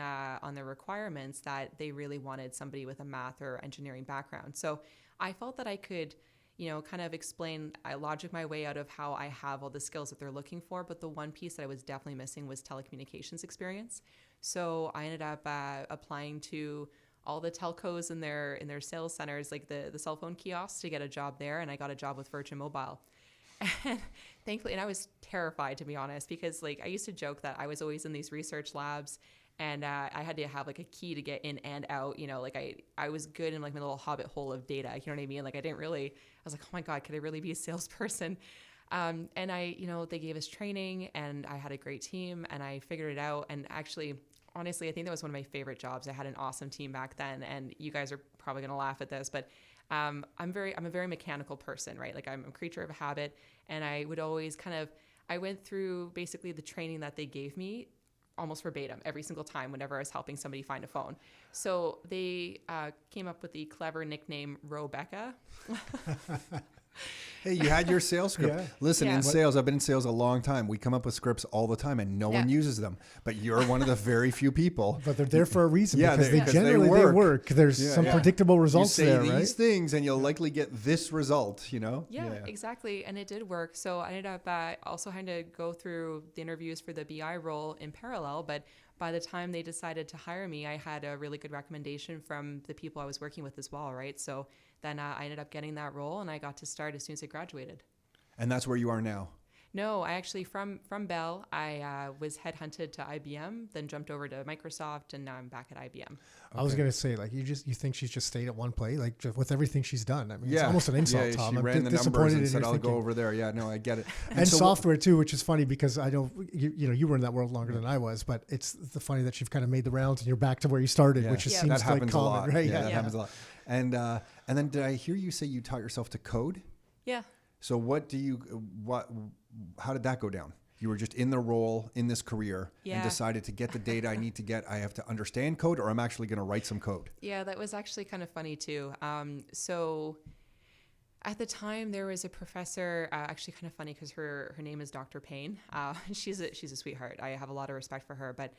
the requirements that they really wanted somebody with a math or engineering background. So I felt that I could, kind of explain, I logic my way out of how I have all the skills that they're looking for. But the one piece that I was definitely missing was telecommunications experience. So I ended up applying to all the telcos in their sales centers, like the cell phone kiosks, to get a job there. And I got a job with Virgin Mobile. And thankfully, and I was terrified, to be honest, because I used to joke that I was always in these research labs, and I had to have a key to get in and out. I was good in my little hobbit hole of data. You know what I mean? I was like, oh my God, could I really be a salesperson? And they gave us training, and I had a great team, and I figured it out. And actually, honestly, I think that was one of my favorite jobs. I had an awesome team back then, and you guys are probably going to laugh at this, but I'm a very mechanical person, right? I'm a creature of habit, and I would always I went through basically the training that they gave me almost verbatim every single time whenever I was helping somebody find a phone. So they came up with the clever nickname Robecca. Hey, you had your sales script. Yeah. Listen, Yeah. in sales, I've been in sales a long time. We come up with scripts all the time, and no one uses them. But you're one of the very few people. But they're there for a reason, Yeah, because because they they generally work. There's some predictable results you say there, these right? things, and you'll likely get this result. Yeah, exactly. And it did work. So I ended up also having to go through the interviews for the BI role in parallel. But by the time they decided to hire me, I had a really good recommendation from the people I was working with as well, right? So then I ended up getting that role, and I got to start as soon as I graduated. And that's where you are now. No, I actually, from Bell, I was headhunted to IBM, then jumped over to Microsoft, and now I'm back at IBM. I was going to say, you think she's just stayed at one place, just with everything she's done. I mean, it's Yeah. almost an insult, Yeah, Tom. she I'm ran the numbers disappointed and in said, your I'll go thinking. over there. Yeah, no, I get it. And so software too, which is funny because I know you were in that world longer than I was, but it's the funny that you've kind of made the rounds and you're back to where you started, which Yeah. seems that like happens common, a lot. right? Yeah, that happens a lot. And then did I hear you say you taught yourself to code? Yeah. So how did that go down? You were just in the role in this career and Yeah. decided to get the data I need to get. I have to understand code, or I'm actually going to write some code. Yeah, that was actually kind of funny too. So at the time, there was a professor, actually kind of funny because her name is Dr. Payne. She's a sweetheart. I have a lot of respect for her, but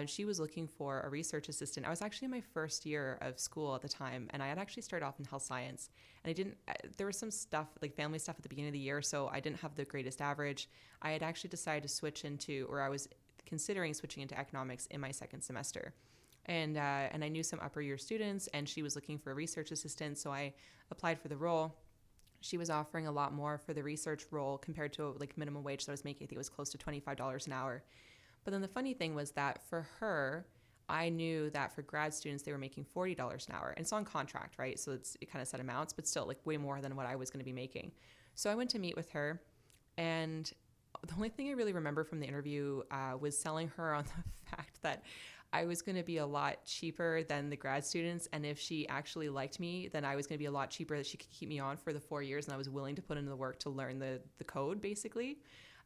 she was looking for a research assistant. I was actually in my first year of school at the time, and I had actually started off in health science. And there was some stuff, like family stuff at the beginning of the year, so I didn't have the greatest average. I had actually decided to I was considering switching into economics in my second semester. And I knew some upper year students, and she was looking for a research assistant, so I applied for the role. she was offering a lot more for the research role compared to like minimum wage that I was making. I think it was close to $25 an hour. But then the funny thing was that for her, I knew that for grad students, they were making $40 an hour. And it's on contract, right? So it kind of set amounts, but still like way more than what I was going to be making. So I went to meet with her, and the only thing I really remember from the interview was selling her on the fact that I was going to be a lot cheaper than the grad students. And if she actually liked me, then I was going to be a lot cheaper, that she could keep me on for the 4 years. And I was willing to put in the work to learn the code, basically.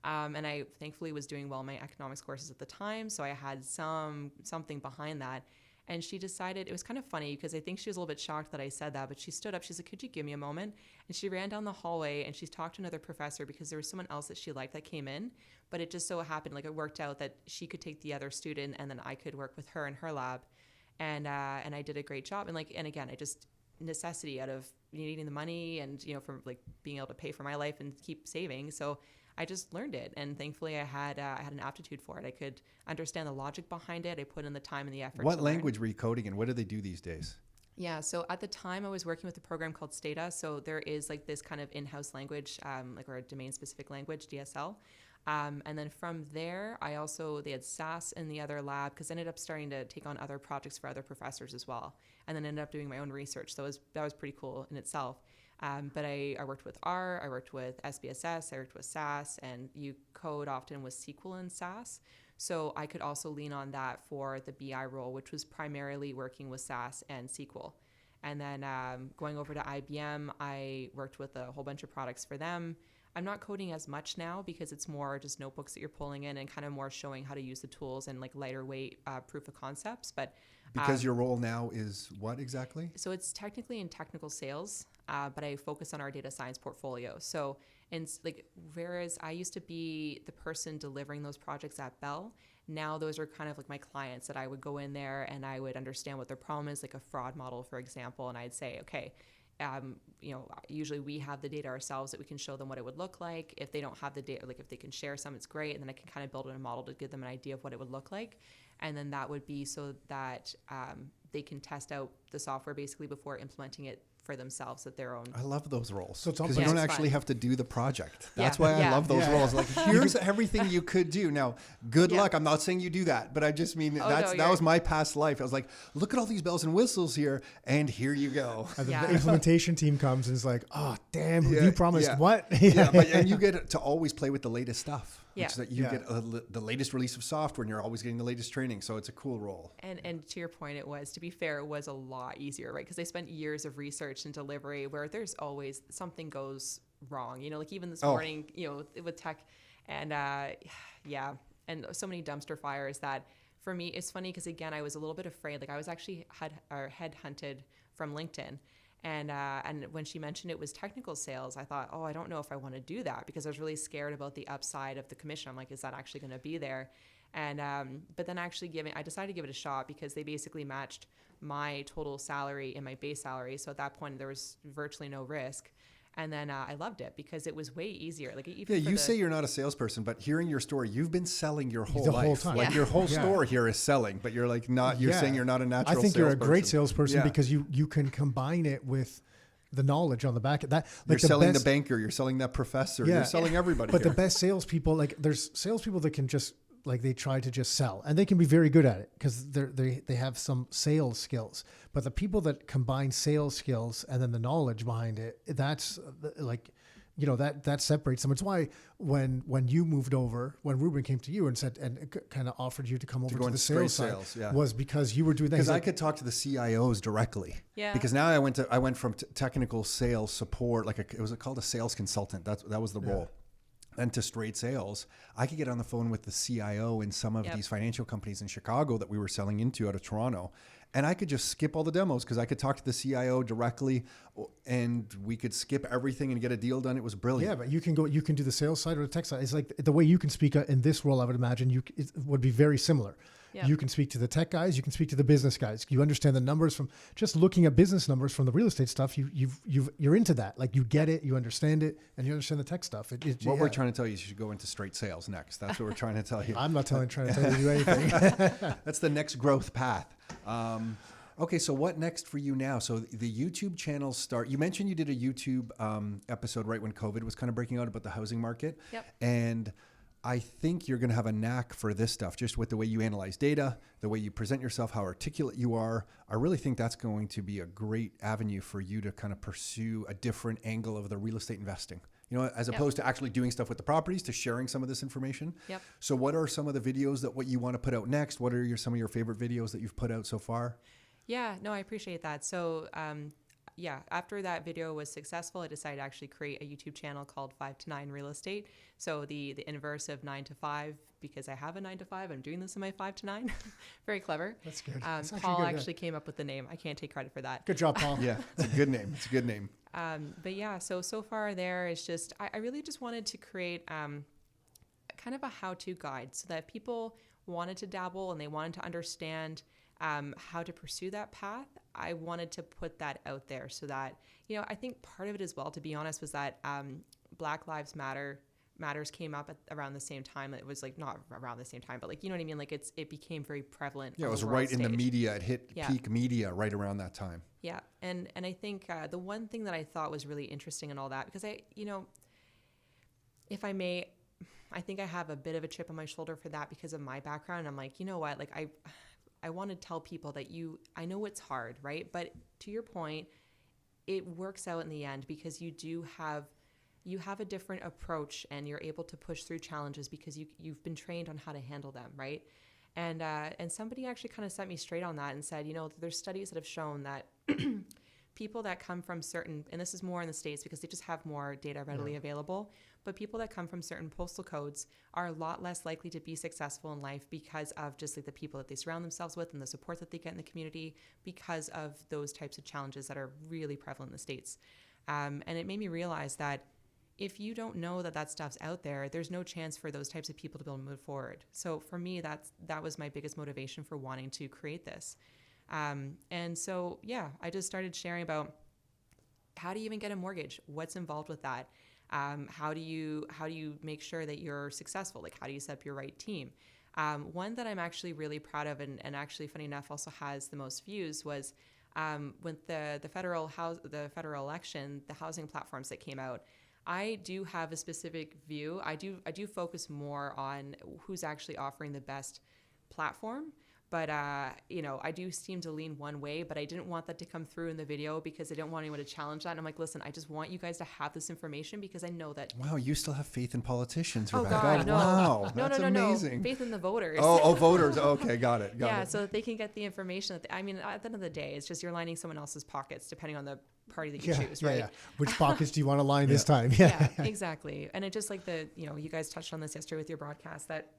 And I thankfully was doing well in my economics courses at the time. So I had something behind that. And she decided, it was kind of funny because I think she was a little bit shocked that I said that, but she stood up, she's like, could you give me a moment? And she ran down the hallway and she's talked to another professor because there was someone else that she liked that came in, but it just so happened, like it worked out that she could take the other student and then I could work with her in her lab. And I did a great job. And again, I just, necessity out of needing the money and, from like being able to pay for my life and keep saving. So I just learned it, and thankfully I had an aptitude for it. I could understand the logic behind it. I put in the time and the effort. What language were you coding in? What do they do these days? Yeah, so at the time I was working with a program called Stata. So there is like this kind of in-house language, or a domain-specific language, DSL. And then from there, they had SAS in the other lab, because I ended up starting to take on other projects for other professors as well, and then ended up doing my own research. So that was pretty cool in itself. But I worked with R, I worked with SPSS, I worked with SAS, and you code often with SQL and SAS. So I could also lean on that for the BI role, which was primarily working with SAS and SQL. And then going over to IBM, I worked with a whole bunch of products for them. I'm not coding as much now because it's more just notebooks that you're pulling in and kind of more showing how to use the tools and like lighter weight proof of concepts. But because your role now is what exactly? So it's technically in technical sales, but I focus on our data science portfolio. So, and like, whereas I used to be the person delivering those projects at Bell, now those are kind of like my clients that I would go in there and I would understand what their problem is, like a fraud model, for example. And I'd say, okay, usually we have the data ourselves that we can show them what it would look like. If they don't have the data, like if they can share some, it's great. And then I can kind of build in a model to give them an idea of what it would look like. And then that would be so that they can test out the software basically before implementing it for themselves at their own. I love those roles. So it's because almost you don't it's actually fun. have to do the project. That's Yeah. why I Yeah. love those Yeah. roles. Like, here's everything you could do. Now, good Yeah. luck. I'm not saying you do that, but I just mean Oh, that no, was my past life. I was like, look at all these bells and whistles here, and here you go. And then Yeah. the implementation team comes and is like, oh, damn, Yeah, you promised yeah. what? Yeah, and you get to always play with the latest stuff. Yeah. Which is that you Yeah. get the latest release of software, and you're always getting the latest training. So it's a cool role. And to your point, to be fair, it was a lot easier, right? Because they spent years of research and delivery where there's always something goes wrong, like even this morning, with tech and and so many dumpster fires that for me, it's funny because again, I was a little bit afraid. Like I was actually headhunted from LinkedIn. And when she mentioned it was technical sales, I thought, I don't know if I want to do that because I was really scared about the upside of the commission. I'm like, is that actually going to be there? And but then I decided to give it a shot because they basically matched my total salary and my base salary. So at that point, there was virtually no risk. And then I loved it because it was way easier. Like even Yeah, you say you're not a salesperson, but hearing your story, you've been selling your whole The life. whole time. Like Yeah. your whole Yeah. store here is selling, but you're like not. You're Yeah. saying you're not a natural. I think you're a great salesperson. salesperson Yeah. because you can combine it with the knowledge on the back. That You're like the selling best, the banker. You're selling that professor. Yeah. You're selling everybody. But here. the best salespeople, like there's salespeople that can just like they try to just sell, and they can be very good at it because they have some sales skills. But the people that combine sales skills and then the knowledge behind it, that's like. That separates them. It's why when you moved over, when Ruben came to you and said and kind of offered you to come over go to the into sales straight side, sales, yeah. was because you were doing things Because I like, could talk to the CIOs directly. Yeah. Because now I went from technical sales support, it was called a sales consultant. That was the role. And to straight sales, I could get on the phone with the CIO in some of Yep. these financial companies in Chicago that we were selling into out of Toronto. And I could just skip all the demos because I could talk to the CIO directly and we could skip everything and get a deal done. It was brilliant. yeah, but you can do the sales side or the tech side. It's like the way you can speak in this role, I would imagine it would be very similar. Yeah. You can speak to the tech guys, you can speak to the business guys. You understand the numbers from just looking at business numbers from the real estate stuff. You're into that. Like you get it, you understand it, and you understand the tech stuff. What we're trying to tell you is you should go into straight sales next. That's what we're trying to tell you. I'm not trying to tell you anything. That's the next growth path. Okay, so what next for you now? So the YouTube channels start. You mentioned you did a YouTube episode right when COVID was kind of breaking out about the housing market. Yep. And I think you're going to have a knack for this stuff, just with the way you analyze data, the way you present yourself, how articulate you are. I really think that's going to be a great avenue for you to kind of pursue a different angle of the real estate investing. You know, as opposed to actually doing stuff with the properties, to sharing some of this information. Yep. So what are some of the videos that what you want to put out next? What are some of your favorite videos that you've put out so far? Yeah, no, I appreciate that. So, after that video was successful, I decided to actually create a YouTube channel called 5 to 9 Real Estate. So the inverse of 9 to 5, because I have a 9 to 5, I'm doing this in my 5 to 9. Very clever. That's good. That's Paul good, actually came up with the name. I can't take credit for that. Good job, Paul. Yeah, it's a good name. It's a good name. But yeah, so far there is just, I really just wanted to create kind of a how-to guide so that people wanted to dabble and they wanted to understand how to pursue that path. I wanted to put that out there so that, you know, I think part of it as well, to be honest, was that Black Lives Matters came up around the same time. It was like not around the same time, but like, you know what I mean? Like it became very prevalent. Yeah, on it was the world right in the stage. media. It hit peak media right around that time. Yeah. And I think the one thing that I thought was really interesting in all that, because if I may, I think I have a bit of a chip on my shoulder for that because of my background. I'm like, you know what? Like I want to tell people that I know it's hard, right? But to your point, it works out in the end because you have a different approach and you're able to push through challenges because you've been trained on how to handle them, right? And somebody actually kind of set me straight on that and said, you know, there's studies that have shown that people that come from certain, and this is more in the States because they just have more data readily available, but people that come from certain postal codes are a lot less likely to be successful in life because of just like the people that they surround themselves with and the support that they get in the community because of those types of challenges that are really prevalent in the States. And it made me realize that if you don't know that stuff's out there, there's no chance for those types of people to be able to move forward. So for me, that was my biggest motivation for wanting to create this. And so, yeah, I just started sharing about how do you even get a mortgage? What's involved with that? How do you make sure that you're successful? Like, how do you set up your right team? One that I'm actually really proud of and actually, funny enough, also has the most views was with the federal election, the housing platforms that came out. I do have a specific view. I do focus more on who's actually offering the best platform. But, I do seem to lean one way, but I didn't want that to come through in the video because I didn't want anyone to challenge that. And I'm like, listen, I just want you guys to have this information because I know that. Wow, you still have faith in politicians, Oh, Rebecca. God, no. Wow, No, that's no, amazing. no. Faith in the voters. Oh, voters. Okay, got it. Yeah, it. so that they can get the information. At the end of the day, it's just you're lining someone else's pockets depending on the party that you choose, right? Yeah. Which pockets do you want to line this time? Yeah. Yeah, exactly. And it just like you guys touched on this yesterday with your broadcast that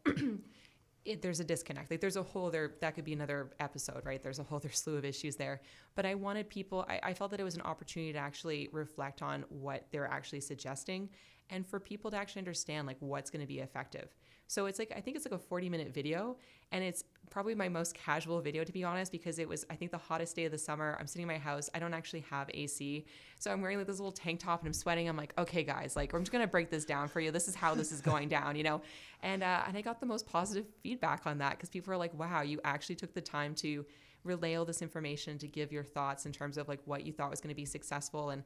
there's a disconnect. Like there's a whole other, that could be another episode, right? There's a whole other slew of issues there. But I wanted people, I felt that it was an opportunity to actually reflect on what they're actually suggesting and for people to actually understand like what's going to be effective. So it's like, I think it's like a 40-minute video and it's probably my most casual video, to be honest, because it was, I think, the hottest day of the summer. I'm sitting in my house. I don't actually have AC. So I'm wearing like this little tank top and I'm sweating. I'm like, okay, guys, like, I'm just going to break this down for you. This is how this is going down, And I got the most positive feedback on that because people are like, wow, you actually took the time to relay all this information, to give your thoughts in terms of like what you thought was going to be successful. And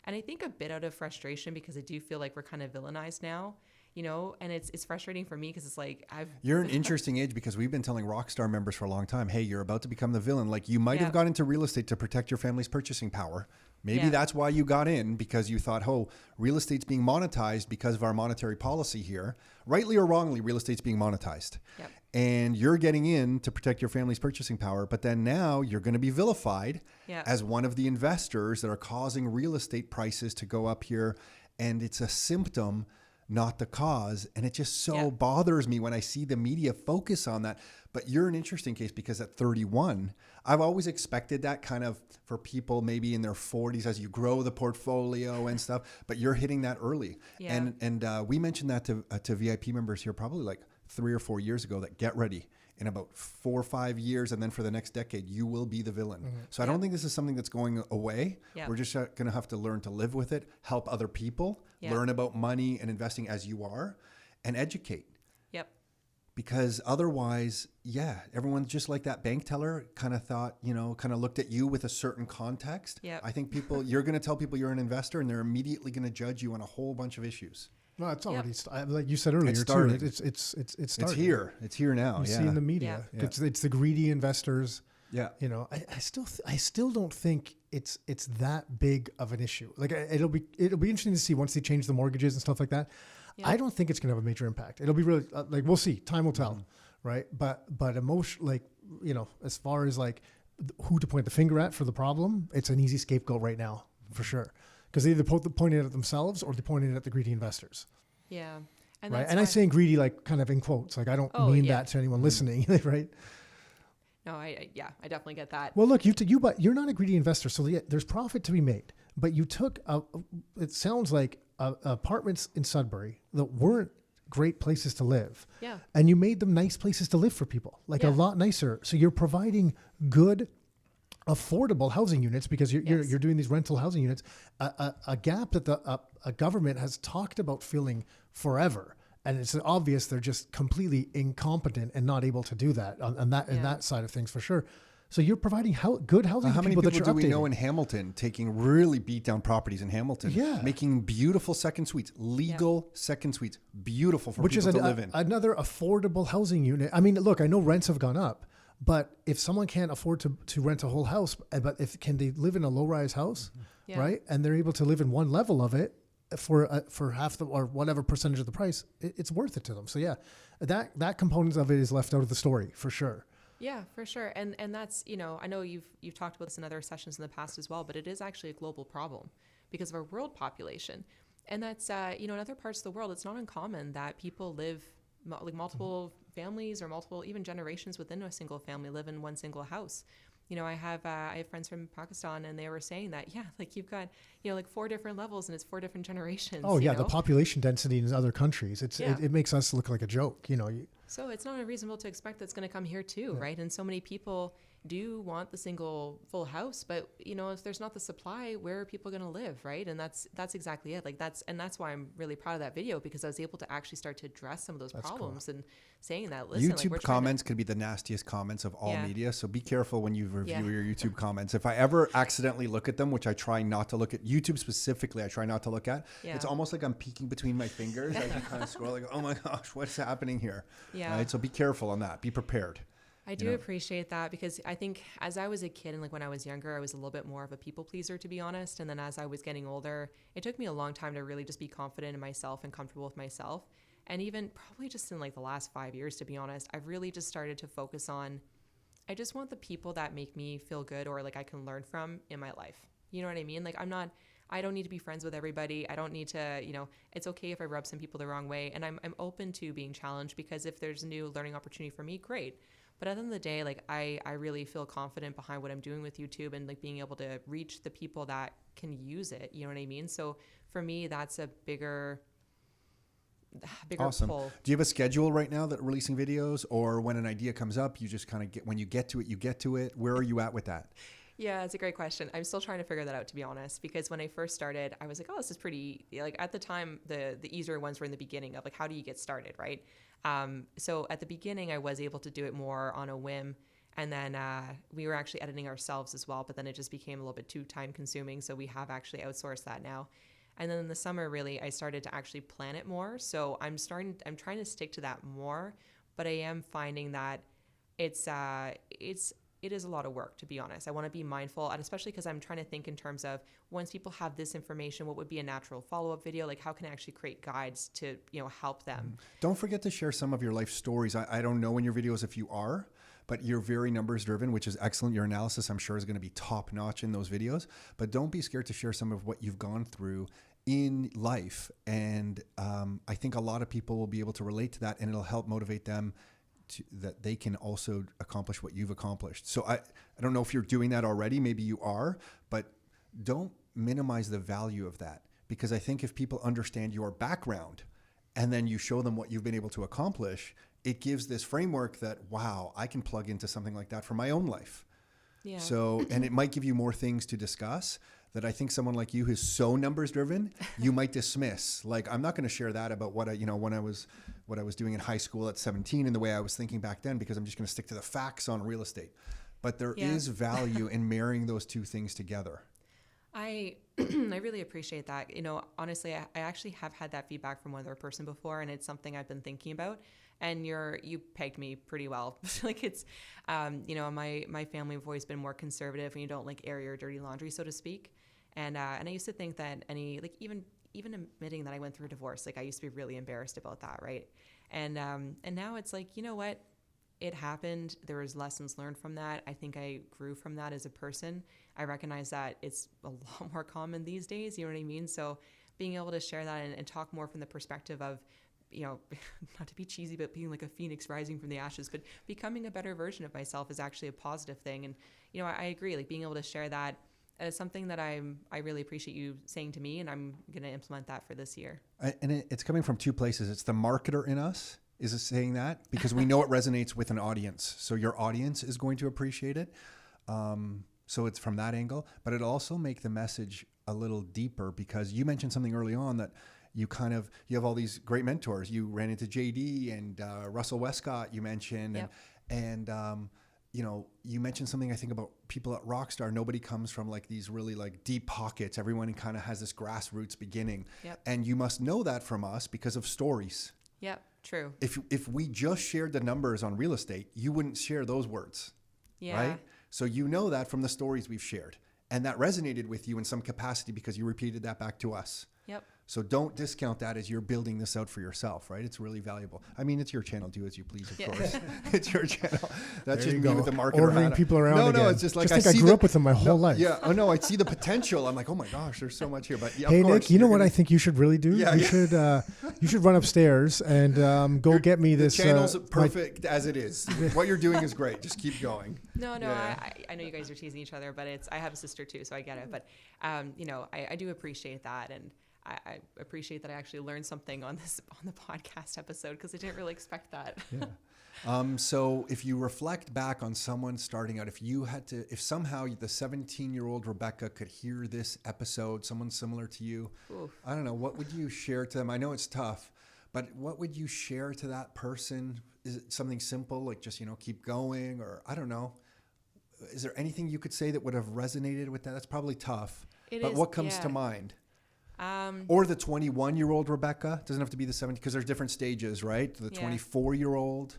I think a bit out of frustration because I do feel like we're kind of villainized now. And it's frustrating for me because it's like You're an interesting age because we've been telling Rockstar members for a long time, hey, you're about to become the villain. Like you might have got into real estate to protect your family's purchasing power. Maybe that's why you got in because you thought, oh, real estate's being monetized because of our monetary policy here. Rightly or wrongly, real estate's being monetized. Yep. And you're getting in to protect your family's purchasing power. But then now you're going to be vilified as one of the investors that are causing real estate prices to go up here. And it's a symptom, not the cause. And it just so bothers me when I see the media focus on that. But you're an interesting case because at 31, I've always expected that kind of for people maybe in their 40s as you grow the portfolio and stuff, but you're hitting that early. Yeah. And we mentioned that to VIP members here probably like 3 or 4 years ago that get ready. In about 4 or 5 years, and then for the next decade, you will be the villain. Mm-hmm. So I don't think this is something that's going away. Yep. We're just going to have to learn to live with it, help other people, learn about money and investing as you are, and educate. Yep. Because otherwise, yeah, everyone just like that bank teller kind of thought, kind of looked at you with a certain context. Yep. I think you're going to tell people you're an investor and they're immediately going to judge you on a whole bunch of issues. No, it's Yep. already like you said earlier. It's too, started. It's started. It's here. It's here now. You yeah. see in the media. Yeah. It's the greedy investors. yeah. I still don't think it's that big of an issue. Like it'll be interesting to see once they change the mortgages and stuff like that. Yeah. I don't think it's going to have a major impact. It'll be really like we'll see. Time will tell, right? But emotion, like as far as like who to point the finger at for the problem, it's an easy scapegoat right now for sure. Because they either point it at themselves or they point it at the greedy investors, Yeah. And right? that's And I'm why- saying greedy like kind of in quotes. Like I don't Oh, mean yeah. that to anyone listening, right? No, I definitely get that. Well, look, but you're not a greedy investor, so yeah, there's profit to be made. But you took it sounds like apartments in Sudbury that weren't great places to live, Yeah. and you made them nice places to live for people, like a Yeah. lot nicer. So you're providing good, affordable housing units because Yes. you're doing these rental housing units. A gap that a government has talked about filling forever. And it's obvious they're just completely incompetent and not able to do that on that in Yeah. that side of things for sure. So you're providing good housing How to many people, people that do you're we know updating. in Hamilton taking really beat down properties in Hamilton? Yeah. Making beautiful second suites, legal second suites, beautiful for Which is people to live in. another affordable housing unit. I mean, look, I know rents have gone up, but if someone can't afford to rent a whole house, but can they live in a low-rise house, Yeah. right? And they're able to live in one level of it for half the or whatever percentage of the price, it's worth it to them. So yeah, that component of it is left out of the story for sure. Yeah, for sure. And that's, I know you've talked about this in other sessions in the past as well, but it is actually a global problem because of our world population. And that's, in other parts of the world, it's not uncommon that people live multiple families or multiple even generations within a single family live in one single house. I have friends from Pakistan, and they were saying that, like you've got, like 4 different levels, and it's 4 different generations. Oh yeah, you the know? population density in other countries, it makes us look like a joke. So it's not unreasonable to expect that's going to come here too, right? And so many people do want the single full house, but if there's not the supply, where are people going to live, right? And that's exactly it. Like that's why I'm really proud of that video, because I was able to actually start to address some of those problems and saying that. Listen, YouTube we're comments could be the nastiest comments of all Yeah. media, so be careful when you review Yeah. your YouTube comments. If I ever accidentally look at them, which I try not to look at, YouTube specifically, I try not to look at. Yeah. It's almost like I'm peeking between my fingers as you kind of scroll, like, oh my gosh, what's happening here? Yeah. Right? So be careful on that. Be prepared. I do appreciate that, because I think as I was a kid and like when I was younger, I was a little bit more of a people pleaser, to be honest. And then as I was getting older, it took me a long time to really just be confident in myself and comfortable with myself. And even probably just in like the last 5 years, to be honest, I've really just started to focus on, I just want the people that make me feel good or like I can learn from in my life. You know what I mean? Like I don't need to be friends with everybody. I don't need to, it's okay if I rub some people the wrong way. And I'm open to being challenged, because if there's a new learning opportunity for me, great. But at the end of the day, like I really feel confident behind what I'm doing with YouTube and like being able to reach the people that can use it. You know what I mean? So for me, that's a bigger Awesome. pull. Do you have a schedule right now that releasing videos, or when an idea comes up, you just kind of when you get to it, you get to it? Where are you at with that? Yeah, it's a great question. I'm still trying to figure that out, to be honest, because when I first started, I was like, oh, this is pretty, like at the time, the easier ones were in the beginning of like, how do you get started, right? So at the beginning, I was able to do it more on a whim. And then we were actually editing ourselves as well, but then it just became a little bit too time consuming. So we have actually outsourced that now. And then in the summer, really, I started to actually plan it more. So I'm trying to stick to that more, but I am finding that it is a lot of work, to be honest. I want to be mindful, and especially because I'm trying to think in terms of once people have this information, what would be a natural follow-up video? Like how can I actually create guides to, help them? Don't forget to share some of your life stories. I don't know in your videos if you are, but you're very numbers driven, which is excellent. Your analysis, I'm sure, is going to be top notch in those videos, but don't be scared to share some of what you've gone through in life. And I think a lot of people will be able to relate to that, and it'll help motivate them that they can also accomplish what you've accomplished. So I don't know if you're doing that already. Maybe you are, but don't minimize the value of that, because I think if people understand your background and then you show them what you've been able to accomplish, it gives this framework that, wow, I can plug into something like that for my own life. Yeah. So, and it might give you more things to discuss that I think someone like you who's so numbers driven, you might dismiss. Like, I'm not going to share that about what I was doing in high school at 17 and the way I was thinking back then, because I'm just going to stick to the facts on real estate. But there is value in marrying those two things together. I really appreciate that. Honestly, I actually have had that feedback from one other person before, and it's something I've been thinking about. And you pegged me pretty well. Like, it's, my family have always been more conservative, and you don't like air your dirty laundry, so to speak. And I used to think that even admitting that I went through a divorce, like, I used to be really embarrassed about that, right? And now it's like, you know what? It happened. There was lessons learned from that. I think I grew from that as a person. I recognize that it's a lot more common these days. You know what I mean? So being able to share that and talk more from the perspective of, not to be cheesy, but being like a phoenix rising from the ashes, but becoming a better version of myself is actually a positive thing. And, I agree, like, being able to share that is something that I really appreciate you saying to me, and I'm going to implement that for this year. And it's coming from two places. It's the marketer in us is saying that because we know it resonates with an audience. So your audience is going to appreciate it. So it's from that angle, but it also make the message a little deeper, because you mentioned something early on that you have all these great mentors. You ran into JD and Russell Westcott, you mentioned, Yep. and you mentioned something, I think, about people at Rockstar. Nobody comes from like these really like deep pockets. Everyone kind of has this grassroots beginning. Yep. And you must know that from us because of stories. Yep. True. If we just shared the numbers on real estate, you wouldn't share those words. Yeah. Right? So you know that from the stories we've shared. And that resonated with you in some capacity because you repeated that back to us. Yep. So don't discount that as you're building this out for yourself, right? It's really valuable. I mean, it's your channel. Do as you please, of course. It's your channel. That's There just you me go. with the marketer. Ordering hat. people around No, again. it's just like I grew up with them my whole life. Yeah. Oh no, I see the potential. I'm like, oh my gosh, there's so much here. But yeah, Hey, of course, Nick, you know you're what gonna- I think you should really do? Yeah, you should run upstairs and go get me this. The channel's my- perfect as it is. What you're doing is great. Just keep going. No, Yeah. I know you guys are teasing each other, but I have a sister too, so I get it. But, I do appreciate that. And I appreciate that I actually learned something on the podcast episode, because I didn't really expect that. Yeah. So if you reflect back on someone starting out, if somehow the 17-year-old Rebecca could hear this episode, someone similar to you, Oof. I don't know, what would you share to them? I know it's tough, but what would you share to that person? Is it something simple, like just, keep going, or I don't know. Is there anything you could say that would have resonated with that? That's probably tough. But what comes to mind? Or the 21-year-old Rebecca, doesn't have to be the 17, because there's different stages, right? The 24-year-old.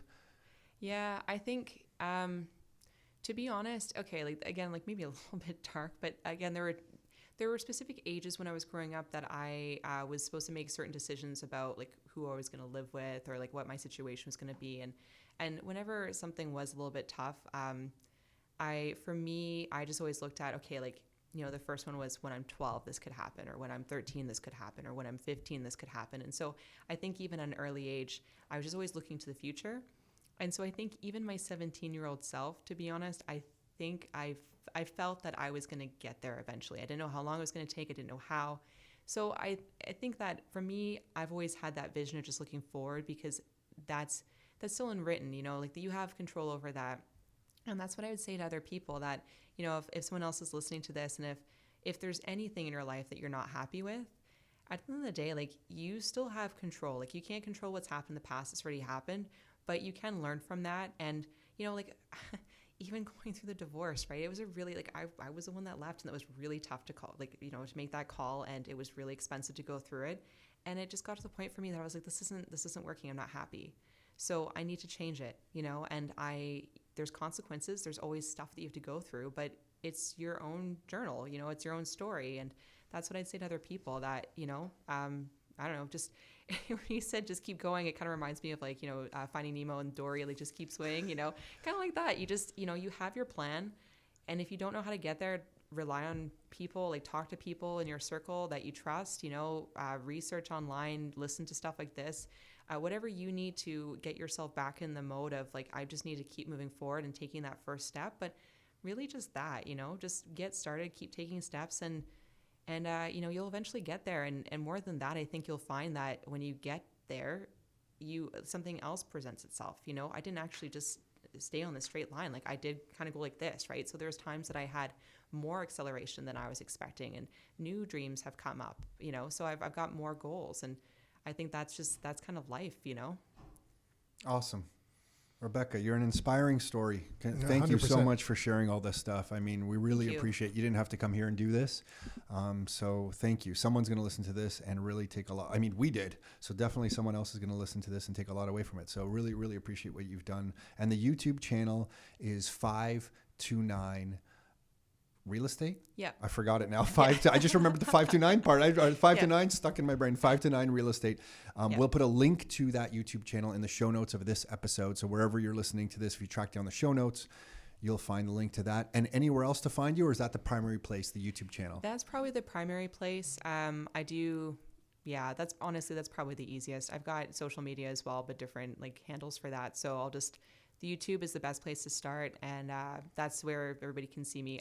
Yeah, I think, to be honest, okay, like, again, like, maybe a little bit dark, but again, there were specific ages when I was growing up that I was supposed to make certain decisions about, like, who I was going to live with, or like what my situation was going to be. And whenever something was a little bit tough, I just always looked at, okay, like, the first one was when I'm 12, this could happen, or when I'm 13, this could happen, or when I'm 15, this could happen. And so I think even at an early age, I was just always looking to the future. And so I think even my 17-year-old self, to be honest, I think I felt that I was going to get there eventually. I didn't know how long it was going to take. I didn't know how. So I think that for me, I've always had that vision of just looking forward, because that's still unwritten, like, that you have control over that. And that's what I would say to other people, that, if someone else is listening to this, and if there's anything in your life that you're not happy with, at the end of the day, like, you still have control. Like, you can't control what's happened in the past. It's already happened, but you can learn from that. And, like, even going through the divorce, right? It was a really, like, I was the one that left, and that was really tough to call, like, to make that call. And it was really expensive to go through it. And it just got to the point for me that I was like, this isn't working. I'm not happy. So I need to change it, and there's consequences. There's always stuff that you have to go through, but it's your own journal, it's your own story. And that's what I'd say to other people, that, I don't know, just when you said just keep going, it kind of reminds me of, like, Finding Nemo and Dory, like, just keep swinging, kind of like that. You just, you have your plan. And if you don't know how to get there, rely on people, like, talk to people in your circle that you trust, research online, listen to stuff like this. Whatever you need to get yourself back in the mode of, like, I just need to keep moving forward and taking that first step. But really just that, just get started, keep taking steps, and you'll eventually get there. And more than that, I think you'll find that when you get there, something else presents itself. I didn't actually just stay on the straight line. Like, I did kind of go like this, right? So there's times that I had more acceleration than I was expecting, and new dreams have come up, you know, so I've got more goals, and I think that's kind of life, you know. Awesome. Rebecca, you're an inspiring story. Yeah, Thank you so 100%. much for sharing all this stuff. I mean, we really Thank you. appreciate you didn't have to come here and do this. So thank you. Someone's going to listen to this and really take a lot. I mean, we did. So definitely someone else is going to listen to this and take a lot away from it. So really, really appreciate what you've done. And the YouTube channel is 529 Real Estate? Yeah. I forgot it now. I just remembered the 529 part. 529 stuck in my brain. 529 Real Estate. Yeah. We'll put a link to that YouTube channel in the show notes of this episode. So wherever you're listening to this, if you track down the show notes, you'll find the link to that. And anywhere else to find you, or is that the primary place, the YouTube channel? That's probably the primary place. That's probably the easiest. I've got social media as well, but different like handles for that. So the YouTube is the best place to start, and that's where everybody can see me.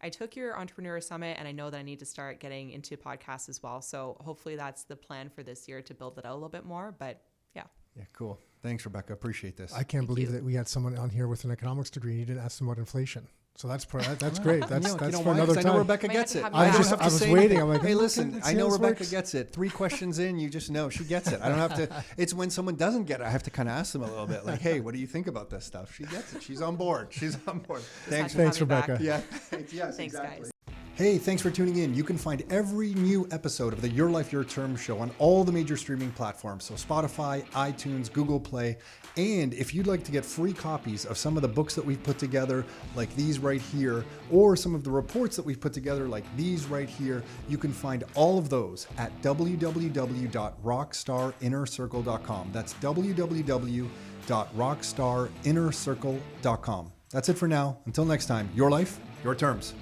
I took your Entrepreneur Summit, and I know that I need to start getting into podcasts as well. So hopefully that's the plan for this year, to build it out a little bit more. But yeah. Yeah, cool. Thanks, Rebecca. Appreciate this. I can't believe you. that we had someone on here with an economics degree and you didn't ask them about inflation. So that's that's great. That's You know for why? another 'Cause I know time. Rebecca Might gets have it. to have you don't back. have to I was say waiting. anything. I'm like, hey, look, listen, it I know sales Rebecca works. gets it. 3 questions in, you just know she gets it. I don't have to. It's when someone doesn't get it, I have to kind of ask them a little bit, like, hey, what do you think about this stuff? She gets it. She's on board. She's on board. Thanks. Just had to Thanks, have me back. Rebecca. Yeah. Yes, Thanks, exactly. guys. Hey, thanks for tuning in. You can find every new episode of the Your Life, Your Term show on all the major streaming platforms. So Spotify, iTunes, Google Play. And if you'd like to get free copies of some of the books that we've put together, like these right here, or some of the reports that we've put together, like these right here, you can find all of those at www.rockstarinnercircle.com. That's www.rockstarinnercircle.com. That's it for now. Until next time, your life, your terms.